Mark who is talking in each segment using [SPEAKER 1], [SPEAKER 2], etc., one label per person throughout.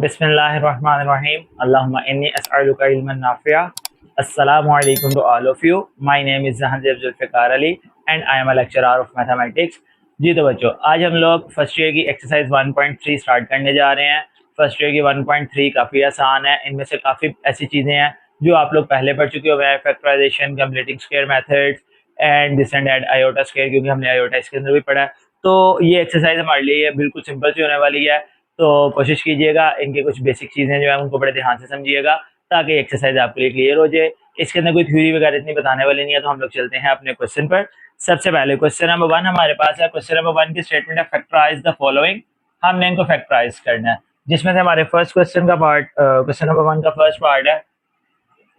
[SPEAKER 1] Bismillahirrahmanirrahim. Allahumma inni as'aluka ilman nafi'a. Assalamu alaikum to all of you. My name is Zahanzeb Zulfikar Ali and I am a lecturer of mathematics. जी तो बच्चों, आज हम लोग first year की exercise 1.3 start करने जा रहे हैं। फर्स्ट ईयर की 1.3 काफ़ी आसान है। इनमें से काफ़ी ऐसी चीज़ें हैं जो आप लोग पहले पढ़ चुके हो गए, factorization, completing square methods and this and that, iota square, क्योंकि हमने आयोटा इसके अंदर भी पढ़ा है। तो ये एक्सरसाइज हमारे लिए ये बिल्कुल सिंपल सी होने वाली है। तो कोशिश कीजिएगा इनकी कुछ बेसिक चीज़ें जो है उनको बड़े ध्यान से समझिएगा ताकि एक्सरसाइज आपके लिए क्लियर हो जाए। इसके अंदर कोई थ्योरी वगैरह इतनी बताने वाली नहीं है। तो हम लोग चलते हैं अपने क्वेश्चन पर। सबसे पहले क्वेश्चन नंबर 1 हमारे पास है। क्वेश्चन नंबर 1 की स्टेटमेंट है फैक्टराइज द फॉलोइंग। हमने इनको फैक्टराइज करना है, जिसमें से हमारे फर्स्ट क्वेश्चन का पार्ट, क्वेश्चन नंबर 1 का फर्स्ट पार्ट है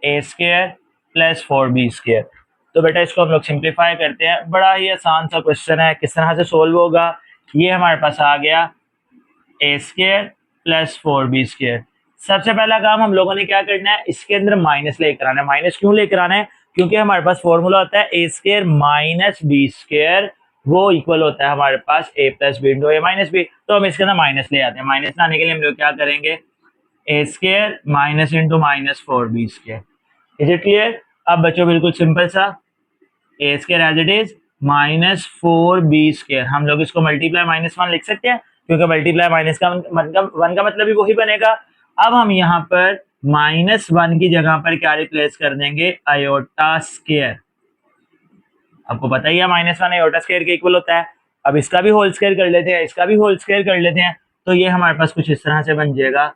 [SPEAKER 1] A square plus 4b square. तो बेटा इसको हम लोग सिंप्लीफाई करते हैं। बड़ा ही आसान सा क्वेश्चन है, किस तरह से सोल्व होगा। ये हमारे पास आ गया ए स्क्वायर प्लस 4b स्क्वायर। सबसे पहला काम हम लोगों ने क्या करना है, इसके अंदर माइनस लेकर आना है। माइनस क्यों लेकर आना है? क्योंकि हमारे पास फॉर्मूला होता है A square minus B square, वो इक्वल होता है हमारे पास ए plus B into A minus B. तो हम इसके अंदर माइनस ले आते हैं। माइनस लाने के लिए हम लोग क्या करेंगे, A square minus into minus 4b square. Is it clear? अब बच्चों बिल्कुल सिंपल सा, A square as it is minus 4b square. हम लोग इसको मल्टीप्लाई माइनस 1 लिख सकते हैं, क्योंकि मल्टीप्लाई माइनस का मतलब 1 का मतलब भी वही बनेगा। अब हम यहाँ पर -1 की जगह पर क्या रिप्लेस कर देंगे, आयोटा स्क्वायर। आपको पता ही है -1 आयोटा स्क्वायर के इक्वल होता है। अब इसका भी होल स्क्वायर कर लेते हैं, इसका भी होल स्क्वायर कर लेते हैं। तो ये हमारे पास कुछ इस तरह से बन जाएगा,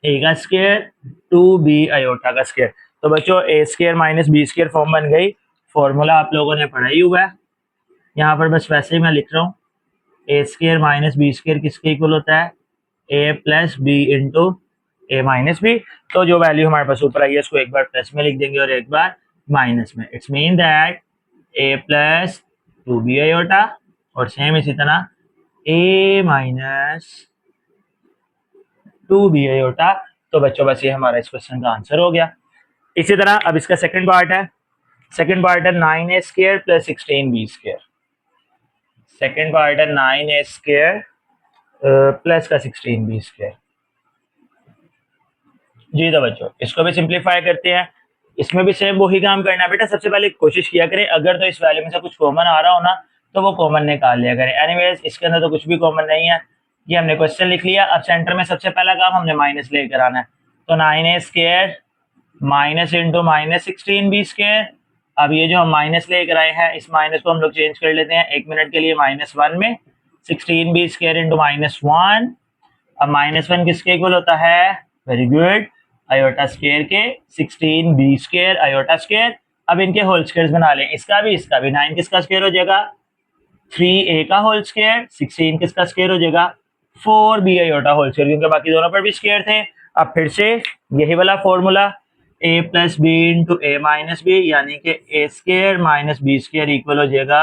[SPEAKER 1] ए का स्क्वायर 2b आयोटा का स्क्वायर। तो बच्चों A square minus B square form बन गई। फॉर्मूला आप लोगों ने पढ़ा ही हुआ है। यहाँ पर बस वैसे ही मैं लिख रहा हूँ, A square minus B square किसके इक्वल होता है, ए plus B into A minus B. तो जो वैल्यू हमारे पास ऊपर आई है इसको एक बार प्लस में लिख देंगे और एक बार माइनस में। It's mean that A plus 2b iota और सेम इसी तरह ए माइनस 2b आयोटा। तो बच्चों बस ये हमारा इस क्वेश्चन का आंसर हो गया। इसी तरह अब इसका सेकंड पार्ट है। सेकंड पार्ट है 9a square plus 16b square. Second part है 9a स्क्वायर प्लस का 16b स्क्वायर। जी तो बच्चों इसको भी सिंप्लीफाई करते हैं। इसमें भी सेम वही काम करना है बेटा। सबसे पहले कोशिश किया करें अगर तो इस वैल्यू में से कुछ कॉमन आ रहा हो ना तो वो कॉमन निकाल लिया करें। एनीवेज इसके अंदर तो कुछ भी कॉमन नहीं है। ये हमने क्वेश्चन लिख लिया। अब सेंटर में सबसे पहला काम हमने माइनस लेकर आना है। तो 9a square minus into minus 16b square. अब ये जो हम माइनस लेकर आए हैं इस माइनस को हम लोग चेंज कर लेते हैं 1 मिनट के लिए -1 में। 16b square into -1। अब -1 किसके इक्वल होता है, वेरी गुड, आयोटा स्क्वायर के। 16b square iota square. अब इनके होल स्क्वायर्स बना लें, इसका भी इसका भी। 9 किसका स्क्वायर हो जाएगा, 3a का होल स्क्वायर। 16 किसका स्क्वायर हो जाएगा, 4b आयोटा होल स्क्वायर, क्योंकि बाकी दोनों पर भी स्क्वायर थे। अब फिर से यही वाला formula, a plus B into A minus B, यानी कि A square minus B square equal हो जाएगा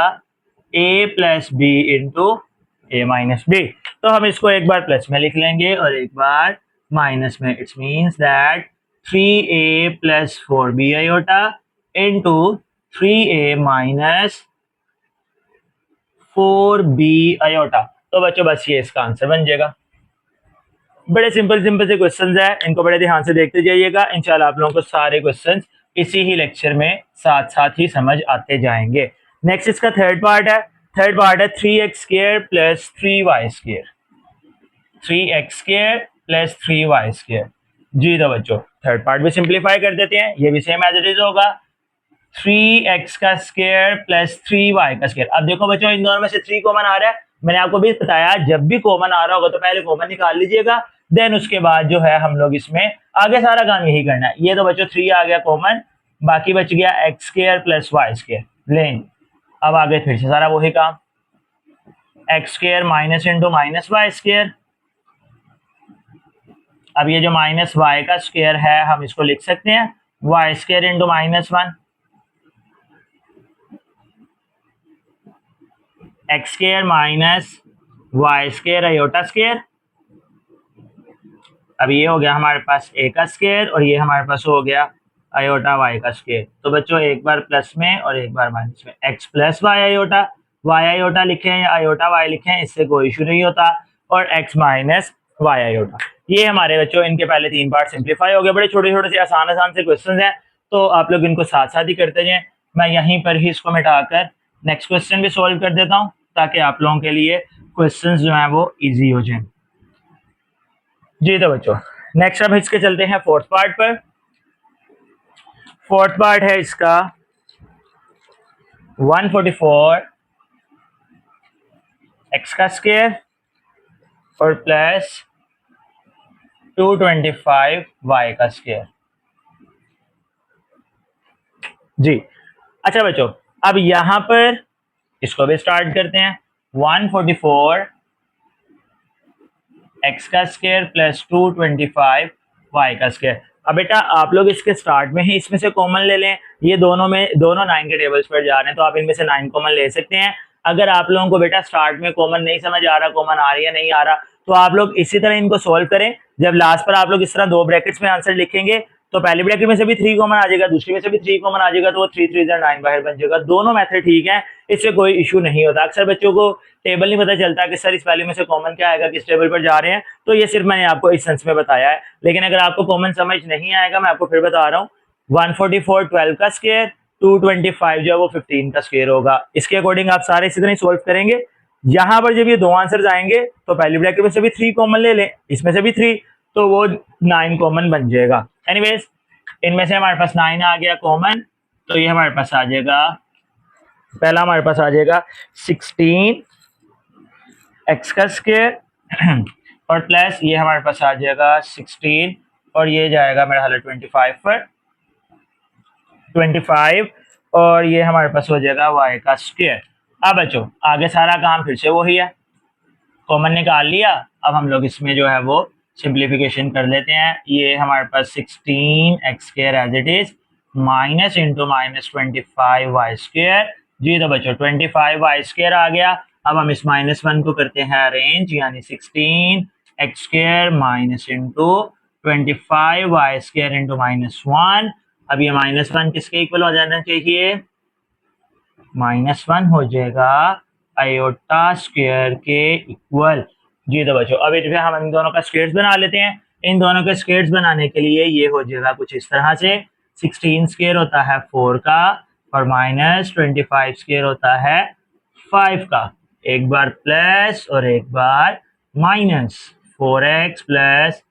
[SPEAKER 1] a plus B into A minus B. तो हम इसको एक बार प्लस में लिख लेंगे और एक बार माइनस में। It's means that 3a plus 4b iota into 3a minus 4b iota. तो बच्चों बस ये इसका आंसर बन जाएगा। बड़े सिंपल सिंपल से क्वेश्चंस है, इनको बड़े ध्यान से देखते जाइएगा। इंशाल्लाह आप लोगों को सारे क्वेश्चंस इसी ही लेक्चर में साथ साथ ही समझ आते जाएंगे। नेक्स्ट इसका थर्ड पार्ट है। थर्ड पार्ट है 3x square plus 3y square. 3x square plus 3y square. जी तो बच्चों थर्ड पार्ट भी सिंप्लीफाई कर देते हैं। ये भी सेम एज इट इज होगा, 3x का स्क्वायर प्लस 3y का स्क्वायर। अब देखो बच्चों इन दोनों में से 3 कॉमन आ रहा है। मैंने आपको भी बताया जब भी कॉमन आ रहा होगा तो पहले कॉमन निकाल लीजिएगा, देन उसके बाद जो है हम लोग इसमें आगे सारा काम यही करना है। ये तो बच्चों 3 आ गया कॉमन, बाकी बच गया x square plus y square. लें अब आगे फिर से सारा वही काम, x square minus into minus y square. अब ये जो माइनस y का स्क्वायर है हम इसको लिख सकते हैं y square into -1, x square minus y square iota square. अब ये हो गया हमारे पास a का स्क्वायर और ये हमारे पास हो गया आयोटा y का स्क्वायर। तो बच्चों एक बार प्लस में और एक बार माइनस में, x plus y iota, y iota लिखे या आयोटा y लिखे, इससे कोई इशू नहीं होता। और x माइनस वाई आयोटा। ये हमारे बच्चों इनके पहले 3 पार्ट सिंप्लीफाई हो गए। बड़े छोटे छोटे से आसान आसान से क्वेश्चन हैं, तो आप लोग इनको साथ साथ ही करते जाएं। मैं यहीं पर ही इसको मिटाकर नेक्स्ट क्वेश्चन भी सॉल्व कर देता हूँ, ताकि आप लोगों के लिए क्वेश्चन जो है वो ईजी हो जाए। जी तो बच्चों, नेक्स्ट अब इसके चलते हैं फोर्थ पार्ट पर। फोर्थ पार्ट है इसका 144 एक्स का स्क्वायर और प्लस 225 वाई का स्क्वायर। जी अच्छा बच्चों, अब यहां पर इसको भी स्टार्ट करते हैं। 144 एक्स का स्क्वायर प्लस 225 वाई का स्क्वायर। अब बेटा आप लोग इसके स्टार्ट में ही इसमें से कॉमन ले लें। ये दोनों में दोनों 9 के टेबल्स पर जा रहे हैं, तो आप इनमें से 9 कॉमन ले सकते हैं। अगर आप लोगों को बेटा स्टार्ट में कॉमन नहीं समझ आ रहा, कॉमन आ रही है नहीं आ रहा, तो आप लोग इसी तरह इनको सोल्व करें। जब लास्ट पर आप लोग इस तरह 2 ब्रैकेट्स में आंसर लिखेंगे, तो पहले ब्रैकेट में से भी 3 कॉमन आ जाएगा, दूसरी में से भी 3 कॉमन आ जाएगा, तो वो 3 3 9 बाहर बन जाएगा। दोनों मेथड ठीक है, इससे कोई इशू नहीं होता। अक्सर बच्चों को टेबल नहीं पता चलता कि सर इस वैल्यू में से कॉमन क्या आएगा, किस टेबल पर जा रहे हैं, तो ये सिर्फ मैंने आपको इस सेंस में बताया है। लेकिन अगर आपको कॉमन समझ नहीं आएगा, मैं आपको फिर बता रहा हूँ, 144 12 का स्क्वायर, 225 जो है वो 15 का स्क्वायर होगा। इसके अकॉर्डिंग आप सारे इसी तरह सोल्व करेंगे। यहां पर जब ये 2 आंसर आएंगे, तो पहली ब्रैकेट में से भी 3 कॉमन ले लें, इसमें से भी 3, तो वो 9 कॉमन बन जाएगा। एनीवेज, इनमें से हमारे पास 9 आ गया कॉमन, तो ये हमारे पास आ जाएगा, पहला हमारे पास आ जाएगा 16 एक्स का स्क्वायर और प्लस ये हमारे पास आ जाएगा 16 और ये जाएगा मेरा हाल 25 पर 25 और ये हमारे पास हो जाएगा वाई का स्क्वायर। अब बच्चों आगे सारा काम फिर से वही है, कॉमन निकाल लिया। अब हम लोग इसमें जो है वो सिंप्लीफिकेशन कर लेते हैं। ये हमारे पास 16 x square as it is minus into minus 25 Y square. जी तो बच्चों 25 वाई स्क्वायर आ गया। अब हम इस -1 को करते हैं अरेंज, यानी 16 x square minus into 25 Y square into -1। अब ये -1 किसके इक्वल हो जाना चाहिए, -1 हो जाएगा आयोटा स्क्वायर के इक्वल। जी तो बच्चों अब इसमें हम इन दोनों का स्क्वायर्स बना लेते हैं। इन दोनों के स्क्वायर्स बनाने के लिए ये हो जाएगा कुछ इस तरह से, 16 स्क्वायर होता है 4 का और -25 स्क्वायर होता है 5 का। एक बार प्लस और एक बार minus, 4x plus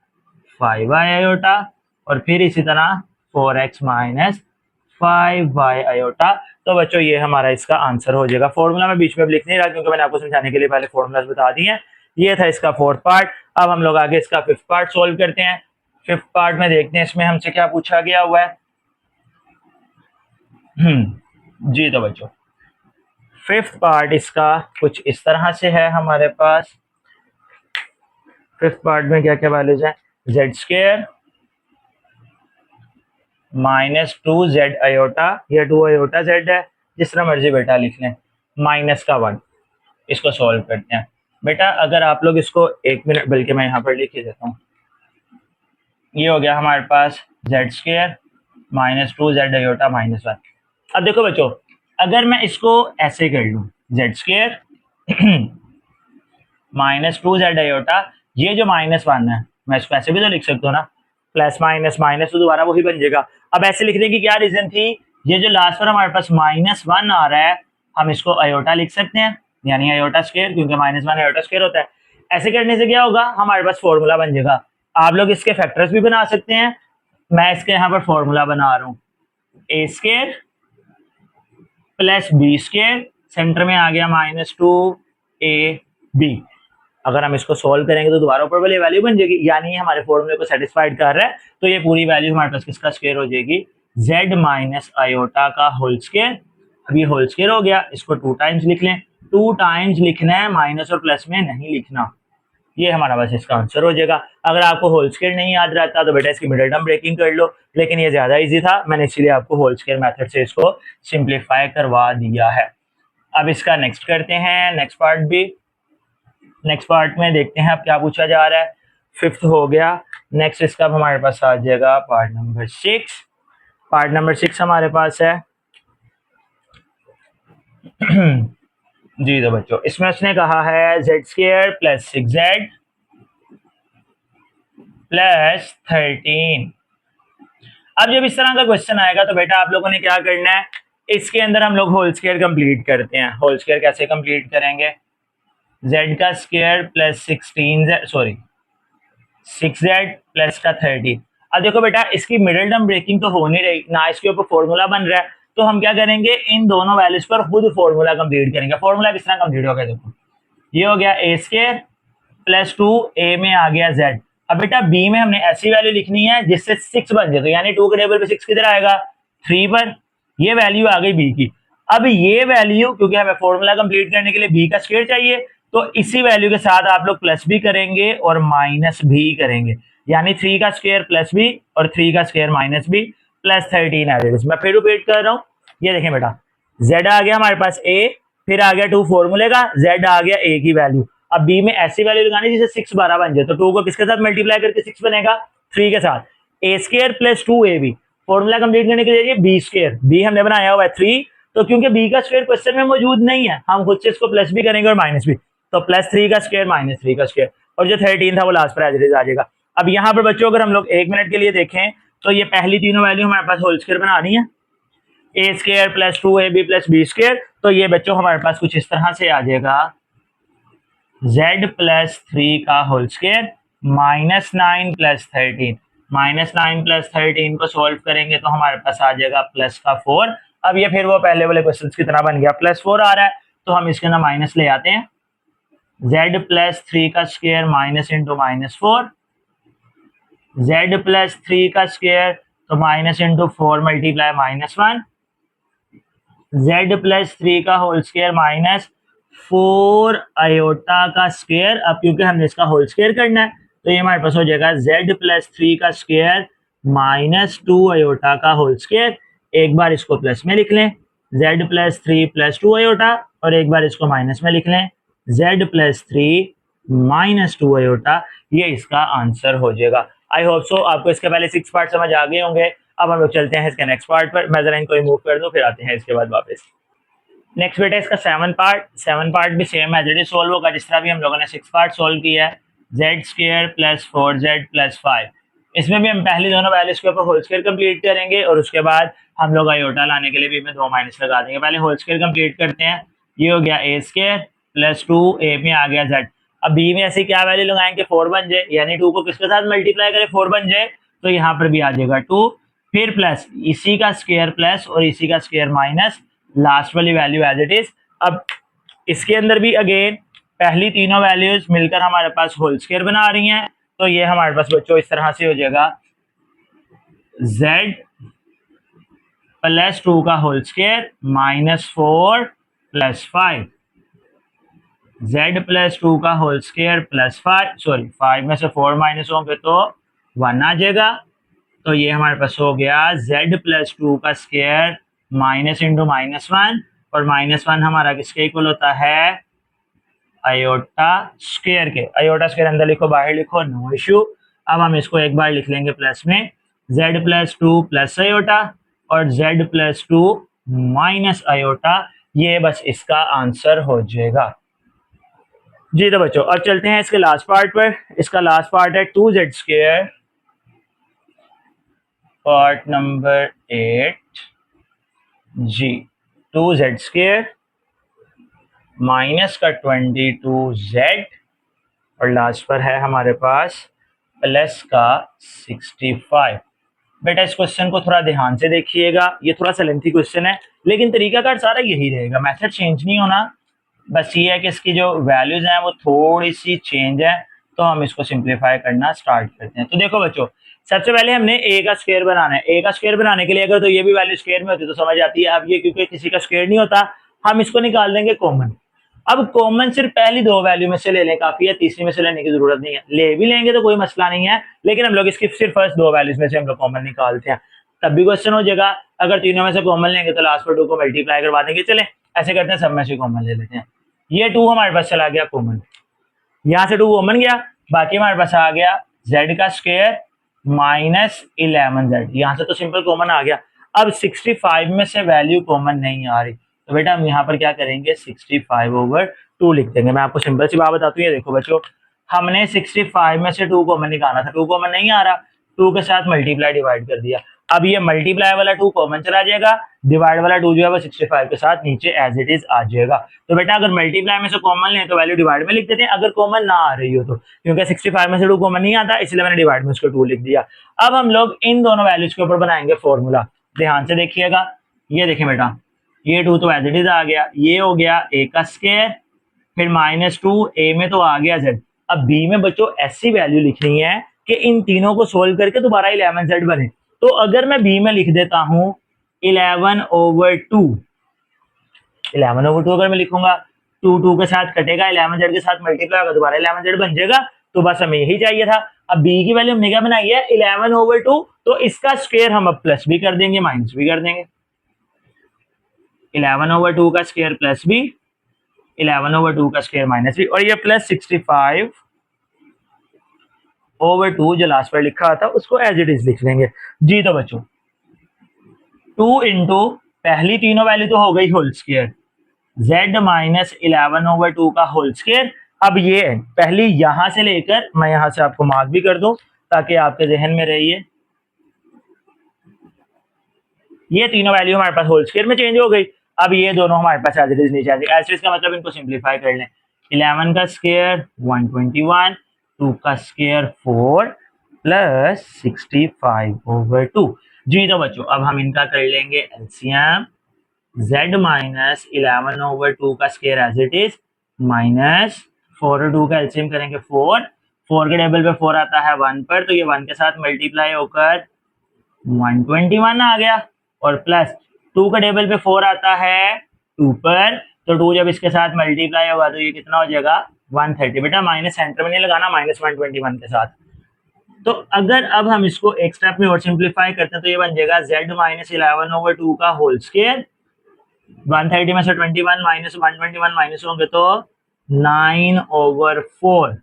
[SPEAKER 1] 5y iota और फिर इसी तरह 4x माइनस 5y आयोटा। तो बच्चों ये हमारा इसका आंसर हो जाएगा। फॉर्मूला मैं बीच में लिख नहीं रहा, क्योंकि मैंने आपको समझाने के लिए पहले फॉर्मूलाज बता दिए हैं। ये था इसका फोर्थ पार्ट। अब हम लोग आगे इसका फिफ्थ पार्ट सोल्व करते हैं। फिफ्थ पार्ट में देखते हैं इसमें हमसे क्या पूछा गया हुआ है। जी तो बच्चों फिफ्थ पार्ट इसका कुछ इस तरह से है हमारे पास। फिफ्थ पार्ट में क्या क्या वैल्यूज है, जेड स्क्वायर -2z आयोटा, या 2 आयोटा जेड है, जिस तरह मर्जी बेटा लिख लें, -1। इसको सॉल्व करते हैं। बेटा अगर आप लोग इसको 1 मिनट, बल्कि मैं यहाँ पर लिख ही देता हूँ। ये हो गया हमारे पास जेड स्क्वायर -2z आयोटा -1। अब देखो बच्चों, अगर मैं इसको ऐसे कर लूँ, जेड स्क्वायर -2z आयोटा, ये जो -1 है मैं इसको ऐसे भी तो लिख सकता हूँ ना, प्लस माइनस माइनस तो दोबारा वही बन जाएगा। अब ऐसे लिखने की क्या रीजन थी, ये जो लास्ट पर हमारे पास -1 आ रहा है, हम इसको आयोटा लिख सकते हैं, यानी आयोटा स्क्वायर, क्योंकि -1 आयोटा स्क्वायर होता है। ऐसे करने से क्या होगा, हमारे पास फॉर्मूला बन जाएगा। आप लोग इसके फैक्टर्स भी बना सकते हैं, मैं इसके यहाँ पर फॉर्मूला बना रहा हूँ, A square plus B square, centre में आ गया -2ab। अगर हम इसको सोल्व करेंगे तो दोबारा ऊपर वाली वैल्यू बन जाएगी, यानी हमारे फॉर्मूले को सेटिस्फाइड कर रहा है। तो ये पूरी वैल्यू हमारे पास किसका स्क्वायर हो जाएगी, z माइनस आयोटा का होल स्क्वायर। अब ये होल स्क्वायर हो गया, इसको 2 टाइम्स लिख लें। 2 टाइम्स लिखना है, माइनस और प्लस में नहीं लिखना। ये हमारा बस इसका आंसर हो जाएगा। अगर आपको होल स्क्वायर नहीं याद रहता तो बेटा इसकी मिडिल टर्म ब्रेकिंग कर लो, लेकिन ये ज्यादा इजी था, मैंने इसीलिए आपको होल स्क्वायर मेथड से इसको सिंप्लीफाई करवा दिया है। अब इसका नेक्स्ट करते हैं, नेक्स्ट पार्ट भी। नेक्स्ट पार्ट में देखते हैं अब क्या पूछा जा रहा है। फिफ्थ हो गया, नेक्स्ट इसका हमारे पास आ जाएगा पार्ट नंबर 6। पार्ट नंबर 6 हमारे पास है जी तो बच्चों इसमें उसने कहा है Z square plus 6z plus 13। अब जब इस तरह का क्वेश्चन आएगा तो बेटा आप लोगों ने क्या करना है, इसके अंदर हम लोग होल स्क्वायर कंप्लीट करते हैं। होल स्क्वायर कैसे कंप्लीट करेंगे, z का स्क्वायर प्लस 6z प्लस का 13। अब देखो बेटा इसकी मिडिल टर्म ब्रेकिंग तो हो नहीं रही ना, इसके ऊपर फॉर्मूला बन रहा है, तो हम क्या करेंगे, इन दोनों वैल्यूज पर खुद फॉर्मूला कंप्लीट करेंगे। फॉर्मूला किस तरह कंप्लीट हो गया, देखो ये हो गया a स्क्वायर प्लस 2, a में आ गया z। अब बेटा b में हमने ऐसी वैल्यू लिखनी है जिससे 6 बन जाए, तो यानी 2 के टेबल पे 6 किधर आएगा, 3 पर। ये वैल्यू आ गई b की। अब ये वैल्यू क्योंकि हमें फॉर्मूला कंप्लीट करने के लिए b का स्क्वायर चाहिए, तो इसी वैल्यू के साथ आप लोग प्लस भी करेंगे और माइनस भी करेंगे, यानी 3 का स्क्वायर प्लस b और 3 का square minus b plus 13 as. मैं फिर रिपीट कर रहा हूँ, ये देखें बेटा z आ गया हमारे पास a, फिर आ गया 2 फॉर्मूले का, z आ गया a की वैल्यू। अब b में ऐसी वैल्यू लगानी जिसे 6 12 बन जाए, तो 2 को किसके साथ मल्टीप्लाई करके 6 बनेगा, 3 के साथ। a square plus 2ab formula complete करने के लिए b स्क्वायर, b हमने बनाया हुआ है 3, तो क्योंकि b का स्क्वायर क्वेश्चन में मौजूद नहीं है, हम खुद से इसको प्लस भी करेंगे और माइनस भी, तो प्लस 3 का स्क्वायर माइनस 3 का स्क्वायर, और जो 13 था वो लास्ट पर एज इट इज आ जाएगा। अब यहाँ पर बच्चों अगर हम लोग 1 मिनट के लिए देखें तो ये पहली तीनों वैल्यू हमारे पास होल स्क्वायर बना रही है, A square plus 2ab plus B square, तो ये बच्चों हमारे पास कुछ इस तरह से आ जाएगा, z प्लस 3 का whole square minus 9 plus 13। Minus 9 plus 13 को सॉल्व करेंगे तो हमारे पास आ जाएगा प्लस का 4। अब ये फिर वो पहले वाले क्वेश्चन की तरह बन गया, प्लस 4 आ रहा है तो हम इसके अंदर माइनस ले आते हैं, z प्लस 3 का square minus into minus 4, z plus 3 का स्क्वायर तो minus into 4 multiply minus 1, z plus 3 का होल स्क्वायर माइनस 4 आयोटा का स्क्वायर। अब क्योंकि हमने इसका होल स्क्वायर करना है तो ये हमारे पास हो जाएगा z प्लस 3 का स्क्वायर माइनस 2 आयोटा का होल स्क्वायर। एक बार इसको प्लस में लिख लें, z प्लस 3 प्लस 2 आयोटा, और एक बार इसको माइनस में लिख लें, z प्लस 3 माइनस 2 आयोटा। ये इसका आंसर हो जाएगा। आई होप सो आपको इसके पहले 6 पार्ट समझ आ गए होंगे। अब हम लोग चलते हैं इसके नेक्स्ट पार्ट पर। मैं जरा इनको रिमूव कर दूं, फिर आते हैं इसके बाद वापस। नेक्स्ट बेटा इसका 7 पार्ट भी same as it is solve होगा जिस तरह भी हम लोगों ने 6 पार्ट सोल्व किया है। Z square plus 4z plus 5, इसमें भी हम पहली दोनों वैल्यूज के ऊपर होल स्क्वायर कंप्लीट करेंगे और उसके बाद हम लोग आयोटा लाने के लिए भी में 2 माइनस लगा देंगे। पहले होल स्क्वायर कंप्लीट करते हैं। ये हो गया a स्क्वायर प्लस 2, a में आ गया z। अब b में ऐसी क्या वैल्यू लगाएंगे, 4 बन जाए, यानी 2 को किसके साथ मल्टीप्लाई करें, 4 बन जाए, तो यहाँ पर भी आ जाएगा 2, फिर प्लस इसी का स्क्वायर प्लस और इसी का स्क्वायर माइनस, लास्ट वाली वैल्यू एज इट इज। अब इसके अंदर भी अगेन पहली तीनों वैल्यूज मिलकर हमारे पास होल स्क्वायर बना रही हैं, तो ये हमारे पास बच्चों इस तरह से हो जाएगा, z प्लस 2 का whole square minus 4 plus 5, z plus 2 का होल स्क्वायर प्लस 5, सॉरी 5 में से 4 माइनस होंगे तो 1 आ जाएगा। तो ये हमारे पास हो गया z प्लस 2 का स्क्वायर माइनस इंटू माइनस 1, और माइनस 1 हमारा किसके इक्वल होता है, आयोटा स्क्वायर के। आयोटा स्क्वायर अंदर लिखो बाहर लिखो, नो इश्यू। अब हम इसको एक बार लिख लेंगे प्लस में, z प्लस 2 प्लस आयोटा और z प्लस 2 माइनस आयोटा, ये बस इसका आंसर हो जाएगा। जी तो बच्चों अब चलते हैं इसके लास्ट पार्ट पर। इसका लास्ट पार्ट है 2z स्क्वायर, पार्ट नंबर 8 जी, 2z स्क्वायर माइनस का 22z और लास्ट पर है हमारे पास प्लस का 65। बेटा इस क्वेश्चन को थोड़ा ध्यान से देखिएगा, ये थोड़ा सा लेंथी क्वेश्चन है लेकिन तरीकाकार सारा यही रहेगा, मेथड चेंज नहीं होना, बस ये है कि इसकी जो वैल्यूज हैं वो थोड़ी सी चेंज है। तो हम इसको सिंप्लीफाई करना स्टार्ट करते हैं। तो देखो बच्चों सबसे पहले हमने a का स्क्वायर बनाना है। a का स्क्वायर बनाने के लिए अगर तो ये भी वैल्यू स्क्वायर में होती तो समझ आती है, अब ये क्योंकि किसी का स्क्वायर नहीं होता हम इसको निकाल देंगे कॉमन। अब कॉमन सिर्फ पहली 2 वैल्यू में से ले लें, काफी है, तीसरी में से लेने की जरूरत नहीं है, ले भी लेंगे तो कोई मसला नहीं है, लेकिन हम लोग इसकी सिर्फ फर्स्ट 2 वैल्यूज में से हम लोग कॉमन निकालते हैं, तब भी क्वेश्चन हो जाएगा। अगर तीनों में से कॉमन लेंगे तो लास्ट पर 2 को मल्टीप्लाई करवा देंगे। चले ऐसे करते हैं, सब में से कॉमन ले लेते हैं। ये 2 हमारे पास चला गया कॉमन, यहाँ से 2 कॉमन गया, बाकी हमारे पास आ गया z का स्क्वायर माइनस 11z, यहाँ से तो सिंपल कॉमन आ गया। अब 65 में से वैल्यू कॉमन नहीं आ रही तो बेटा हम यहाँ पर क्या करेंगे, 65/2 लिख देंगे। मैं आपको सिंपल सी बात बताती हूँ, देखो बच्चों हमने 65 में से 2 कॉमन निकाला था, 2 कॉमन नहीं आ रहा, 2 के साथ मल्टीप्लाई डिवाइड कर दिया। अब ये मल्टीप्लाई वाला 2 कॉमन चला जाएगा, डिवाइड वाला 2 जो है वो 65 के साथ नीचे एज इट इज आ जाएगा। तो बेटा अगर मल्टीप्लाई में से कॉमन लें तो वैल्यू डिवाइड में लिख देते हैं, अगर कॉमन ना आ रही हो तो, क्योंकि 65 में से 2 कॉमन नहीं आता इसलिए मैंने डिवाइड में उसको 2 लिख दिया। अब हम लोग इन दोनों वैल्यूज के ऊपर बनाएंगे फॉर्मूला, ध्यान से देखिएगा। ये देखिए बेटा, ये 2 तो एज इट इज आ गया, ये हो गया a का स्क्वायर, फिर -2 a में तो आ गया z। अब b में बच्चों ऐसी वैल्यू लिखनी है कि इन तीनों को सोल्व करके दोबारा 11z बने। तो अगर मैं b में लिख देता हूं 11/2, 11/2 अगर मैं लिखूंगा, 2 के साथ कटेगा, 11z के साथ मल्टीप्लाई होगा, दोबारा 11z बन जाएगा। तो बस हमें यही चाहिए था। अब b की वैल्यू हमने क्या बनाई है 11/2, तो इसका स्क्वायर हम अब प्लस भी कर देंगे माइनस भी कर देंगे। 11/2 का स्क्वायर प्लस b, 11/2 का स्क्वायर माइनस b, और ये प्लस 65/2 जो लास्ट पर लिखा था उसको एज इट इज लिख लेंगे जी। तो बच्चों 2 इंटू पहली तीनों वैल्यू तो हो गई होल स्क्वायर, z माइनस 11/2 का होल स्क्वायर। अब ये पहली यहां से लेकर मैं यहां से आपको मार्क भी कर दूं ताकि आपके जहन में रहिए, ये तीनों वैल्यू हमारे पास होल स्क्वायर में चेंज हो गई। अब ये दोनों हमारे पास एज इट इज नीचे आ जाएगा। एज इट इज का मतलब इनको सिंप्लीफाई कर लें, 11 का स्क्वायर 121, 2 का स्क्वायर 4 प्लस 65/2 जी। तो बच्चों अब हम इनका कर लेंगे एलसीएम, z माइनस 11/2 का square as it is minus 4 और 2 का एलसीएम करेंगे 4, 4 के टेबल पे 4 आता है 1 पर, तो ये 1 के साथ मल्टीप्लाई होकर 121 आ गया, और प्लस 2 का टेबल पे 4 आता है 2 पर, तो 2 जब इसके साथ मल्टीप्लाई होगा तो ये कितना हो जाएगा 130। बेटा माइनस सेंटर में नहीं लगाना, -121 के साथ। तो अगर अब हम इसको एक स्टेप में और सिंप्लीफाई करते हैं तो ये बन जाएगा z माइनस 11/2 का होल स्क्वायर, 130 में से 21 माइनस 121 माइनस होंगे तो 9/4।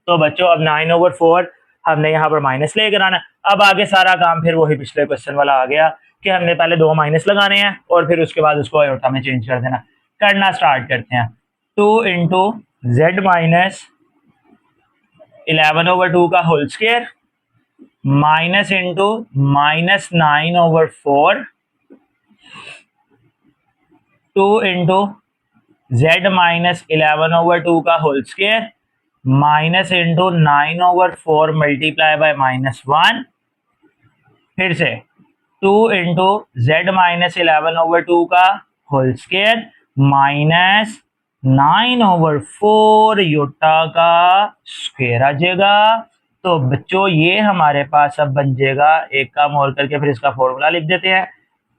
[SPEAKER 1] तो बच्चों अब 9/4 हमने यहाँ पर माइनस लेकर आना। अब आगे सारा काम फिर वही पिछले क्वेश्चन वाला आ गया कि हमने पहले 2 माइनस लगाने हैं और फिर उसके बाद उसको आयोटा में चेंज कर देना। करना स्टार्ट करते हैं। 2 इंटू जेड माइनस 11/2 का whole square minus into -9/4, 2 into Z minus 11/2 का whole square minus into 9/4 multiply by -1, फिर से 2 इंटू जेड माइनस 11/2 का होल स्क्वायर माइनस 9/4 योटा का स्क्वायर आ जाएगा। तो बच्चों ये हमारे पास अब बन जाएगा, एक का मोल करके फिर इसका फॉर्मूला लिख देते हैं।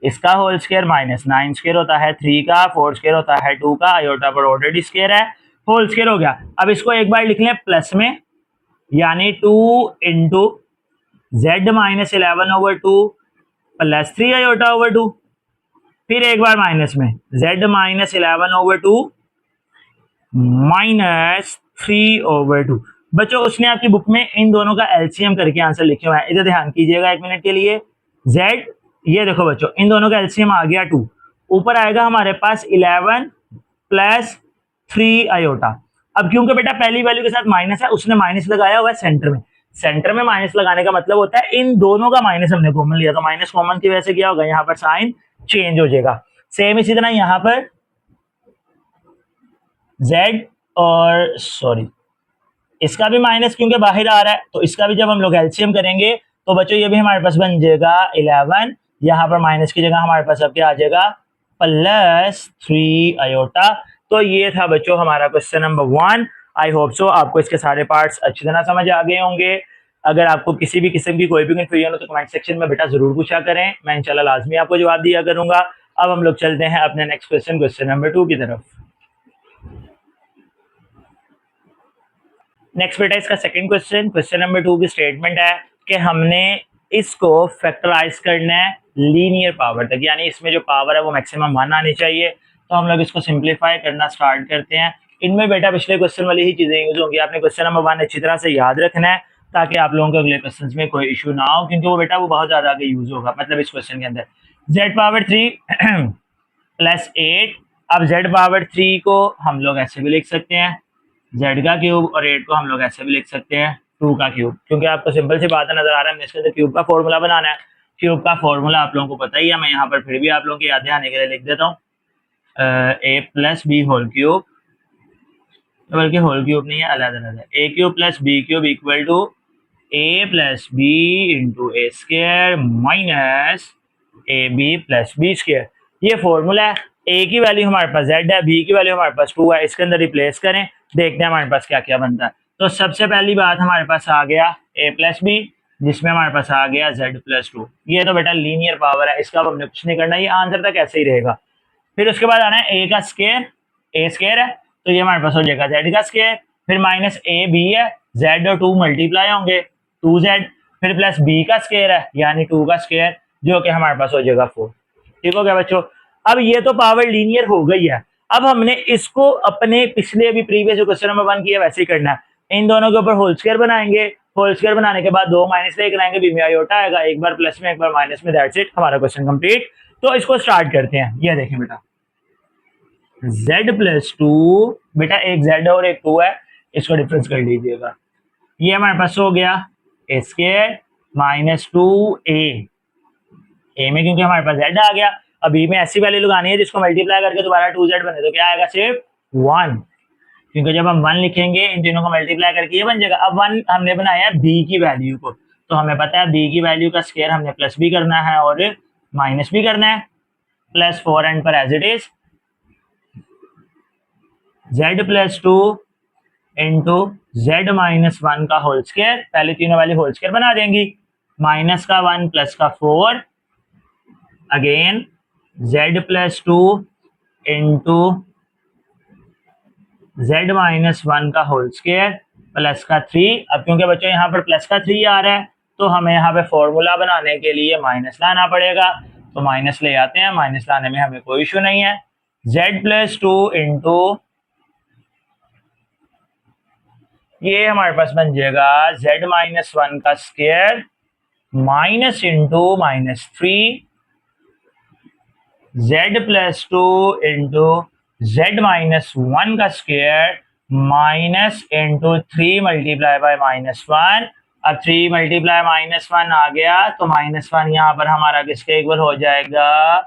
[SPEAKER 1] इसका होल स्क्वायर माइनस 9 स्क्वायर होता है 3 का, 4 स्क्वायर होता है 2 का, आयोटा पर ऑलरेडी स्क्वायर है, होल स्क्वायर हो गया। अब इसको एक बार लिख लें प्लस में, यानी 2 इंटू जेड माइनस 11/2 प्लस 3 आयोटा/2, फिर एक बार माइनस में z माइनस 11/2 माइनस 3/2। बच्चों उसने आपकी बुक में इन दोनों का एलसीएम करके आंसर लिखे हुआ है, इधर ध्यान कीजिएगा एक मिनट के लिए। z, ये देखो बच्चों इन दोनों का एलसीएम आ गया 2, ऊपर आएगा हमारे पास 11 प्लस 3 आयोटा। अब क्योंकि बेटा पहली वैल्यू के साथ माइनस है, उसने माइनस लगाया हुआ है सेंटर में, सेंटर में माइनस लगाने का मतलब होता है इन दोनों का माइनस हमने कॉमन लिया, तो माइनस कॉमन की वजह से क्या होगा यहाँ पर साइन चेंज हो जाएगा। सेम इसी तरह यहाँ पर z और सॉरी इसका भी माइनस क्योंकि बाहर आ रहा है, तो इसका भी जब हम लोग एलसीएम करेंगे तो बच्चों ये भी हमारे पास बन जाएगा 11, यहाँ पर माइनस की जगह हमारे पास अब क्या आ जाएगा प्लस 3 आयोटा। तो ये था बच्चों हमारा question number 1। I hope so आपको इसके सारे पार्ट्स अच्छी तरह समझ आ गए होंगे। अगर आपको किसी भी किस्म की कोई भी कंफ्यूजन हो तो कमेंट सेक्शन में बेटा जरूर पूछा करें, मैं इंशाल्लाह लाजमी आपको जवाब दिया करूंगा। अब हम लोग चलते हैं अपने नेक्स्ट क्वेश्चन, क्वेश्चन नंबर 2 की तरफ। नेक्स्ट बेटा इसका सेकंड क्वेश्चन, क्वेश्चन नंबर 2 की स्टेटमेंट है कि हमने इसको फैक्टराइज करना है लीनियर पावर तक, यानी इसमें जो पावर है वो मैक्सिमम 1 आनी चाहिए। तो हम लोग इसको सिंप्लीफाई करना स्टार्ट करते हैं। इनमें बेटा पिछले क्वेश्चन वाली ही चीजें यूज होंगी, आपने क्वेश्चन नंबर 1 अच्छी तरह से याद रखना है ताकि आप लोगों को अगले क्वेश्चन में कोई इशू ना हो, क्योंकि वो बेटा वो बहुत ज्यादा आगे यूज होगा। मतलब इस क्वेश्चन के अंदर z पावर 3 प्लस 8, अब z पावर 3 को हम लोग ऐसे भी लिख सकते हैं जेड का क्यूब, और 8 को हम लोग ऐसे भी लिख सकते हैं 2 का क्यूब, क्योंकि आपको सिंपल सी बात है नजर आ रहा है, हमने इसके अंदर क्यूब का फॉर्मूला बनाना है। क्यूब का फॉर्मूला आप लोगों को पता ही है, मैं यहाँ पर फिर भी आप लोगों के याद दिलाने के लिए लिख देता हूँ, A plus B whole cube, बल्कि होल क्यूब नहीं है, अलग अलग है, A cube plus B cube equal to A plus B into A square minus A B plus B square. ये फॉर्मूला है। ए की वैल्यू हमारे पास z है, बी की वैल्यू हमारे पास 2 है, इसके अंदर रिप्लेस करें, देखते हैं हमारे पास क्या क्या बनता है। तो सबसे पहली बात हमारे पास आ गया a प्लस बी, जिसमें हमारे पास आ गया z प्लस 2। ये तो बेटा लीनियर पावर है, इसका अब हमने कुछ नहीं करना, ये आंसर तक ऐसे ही रहेगा। फिर उसके बाद आना है a का स्क्वायर, a स्क्वायर है तो ये हमारे पास हो जाएगा z का स्क्वायर, फिर माइनस ए बी है, z और 2 मल्टीप्लाई होंगे 2z, फिर प्लस b का स्क्वायर है यानी 2 का स्क्वायर, जो कि हमारे पास हो जाएगा 4। ठीक हो गया बच्चों। अब ये तो पावर लीनियर हो गई है, अब हमने इसको अपने पिछले अभी प्रीवियस जो क्वेश्चन नंबर 1 किया वैसे ही करना है। इन दोनों के ऊपर होल स्क्वायर बनाएंगे, होल स्क्वायर बनाने के बाद 2 माइनस लेकर आएंगे, बी में आयोटा आएगा, एक बार प्लस में एक बार माइनस में, दैट्स इट, हमारा क्वेश्चन कंप्लीट। तो इसको स्टार्ट करते हैं। ये देखें बेटा z प्लस 2, बेटा एक z और एक 2 है, इसको डिफरेंस कर लीजिएगा। ये हमारे पास हो गया ए स्क्वायर माइनस 2a, ए में क्योंकि हमारे पास z आ गया, अब बी में ऐसी वैल्यू लगानी है जिसको मल्टीप्लाई करके दोबारा 2z बने, तो क्या आएगा सिर्फ 1, क्योंकि जब हम 1 लिखेंगे इन तीनों को मल्टीप्लाई करके ये बन जाएगा। अब 1 हमने बनाया b की वैल्यू को, तो हमें पता है b की वैल्यू का स्क्वायर हमने प्लस भी करना है और माइनस भी करना है, प्लस 4 एंड पर as it is z plus 2 into Z minus 1 का होल स्क्वायर, पहले तीनों वाली होल स्क्वायर बना देंगी, माइनस का 1 प्लस का 4, again z plus 2 into Z minus 1 का होल स्क्वायर प्लस का 3। अब क्योंकि बच्चों यहाँ पर प्लस का 3 आ रहा है तो हमें यहाँ पे फॉर्मूला बनाने के लिए माइनस लाना पड़ेगा, तो माइनस ले आते हैं, माइनस लाने में हमें कोई इशू नहीं है। z प्लस 2 इंटू, ये हमारे पास बन जाएगा z माइनस 1 का square minus into minus 3, z plus 2 into Z minus 1 का square minus into 3 multiply by minus 1। अब 3 मल्टीप्लाई माइनस 1 आ गया तो माइनस 1 यहाँ पर हमारा किसके इक्वल हो जाएगा,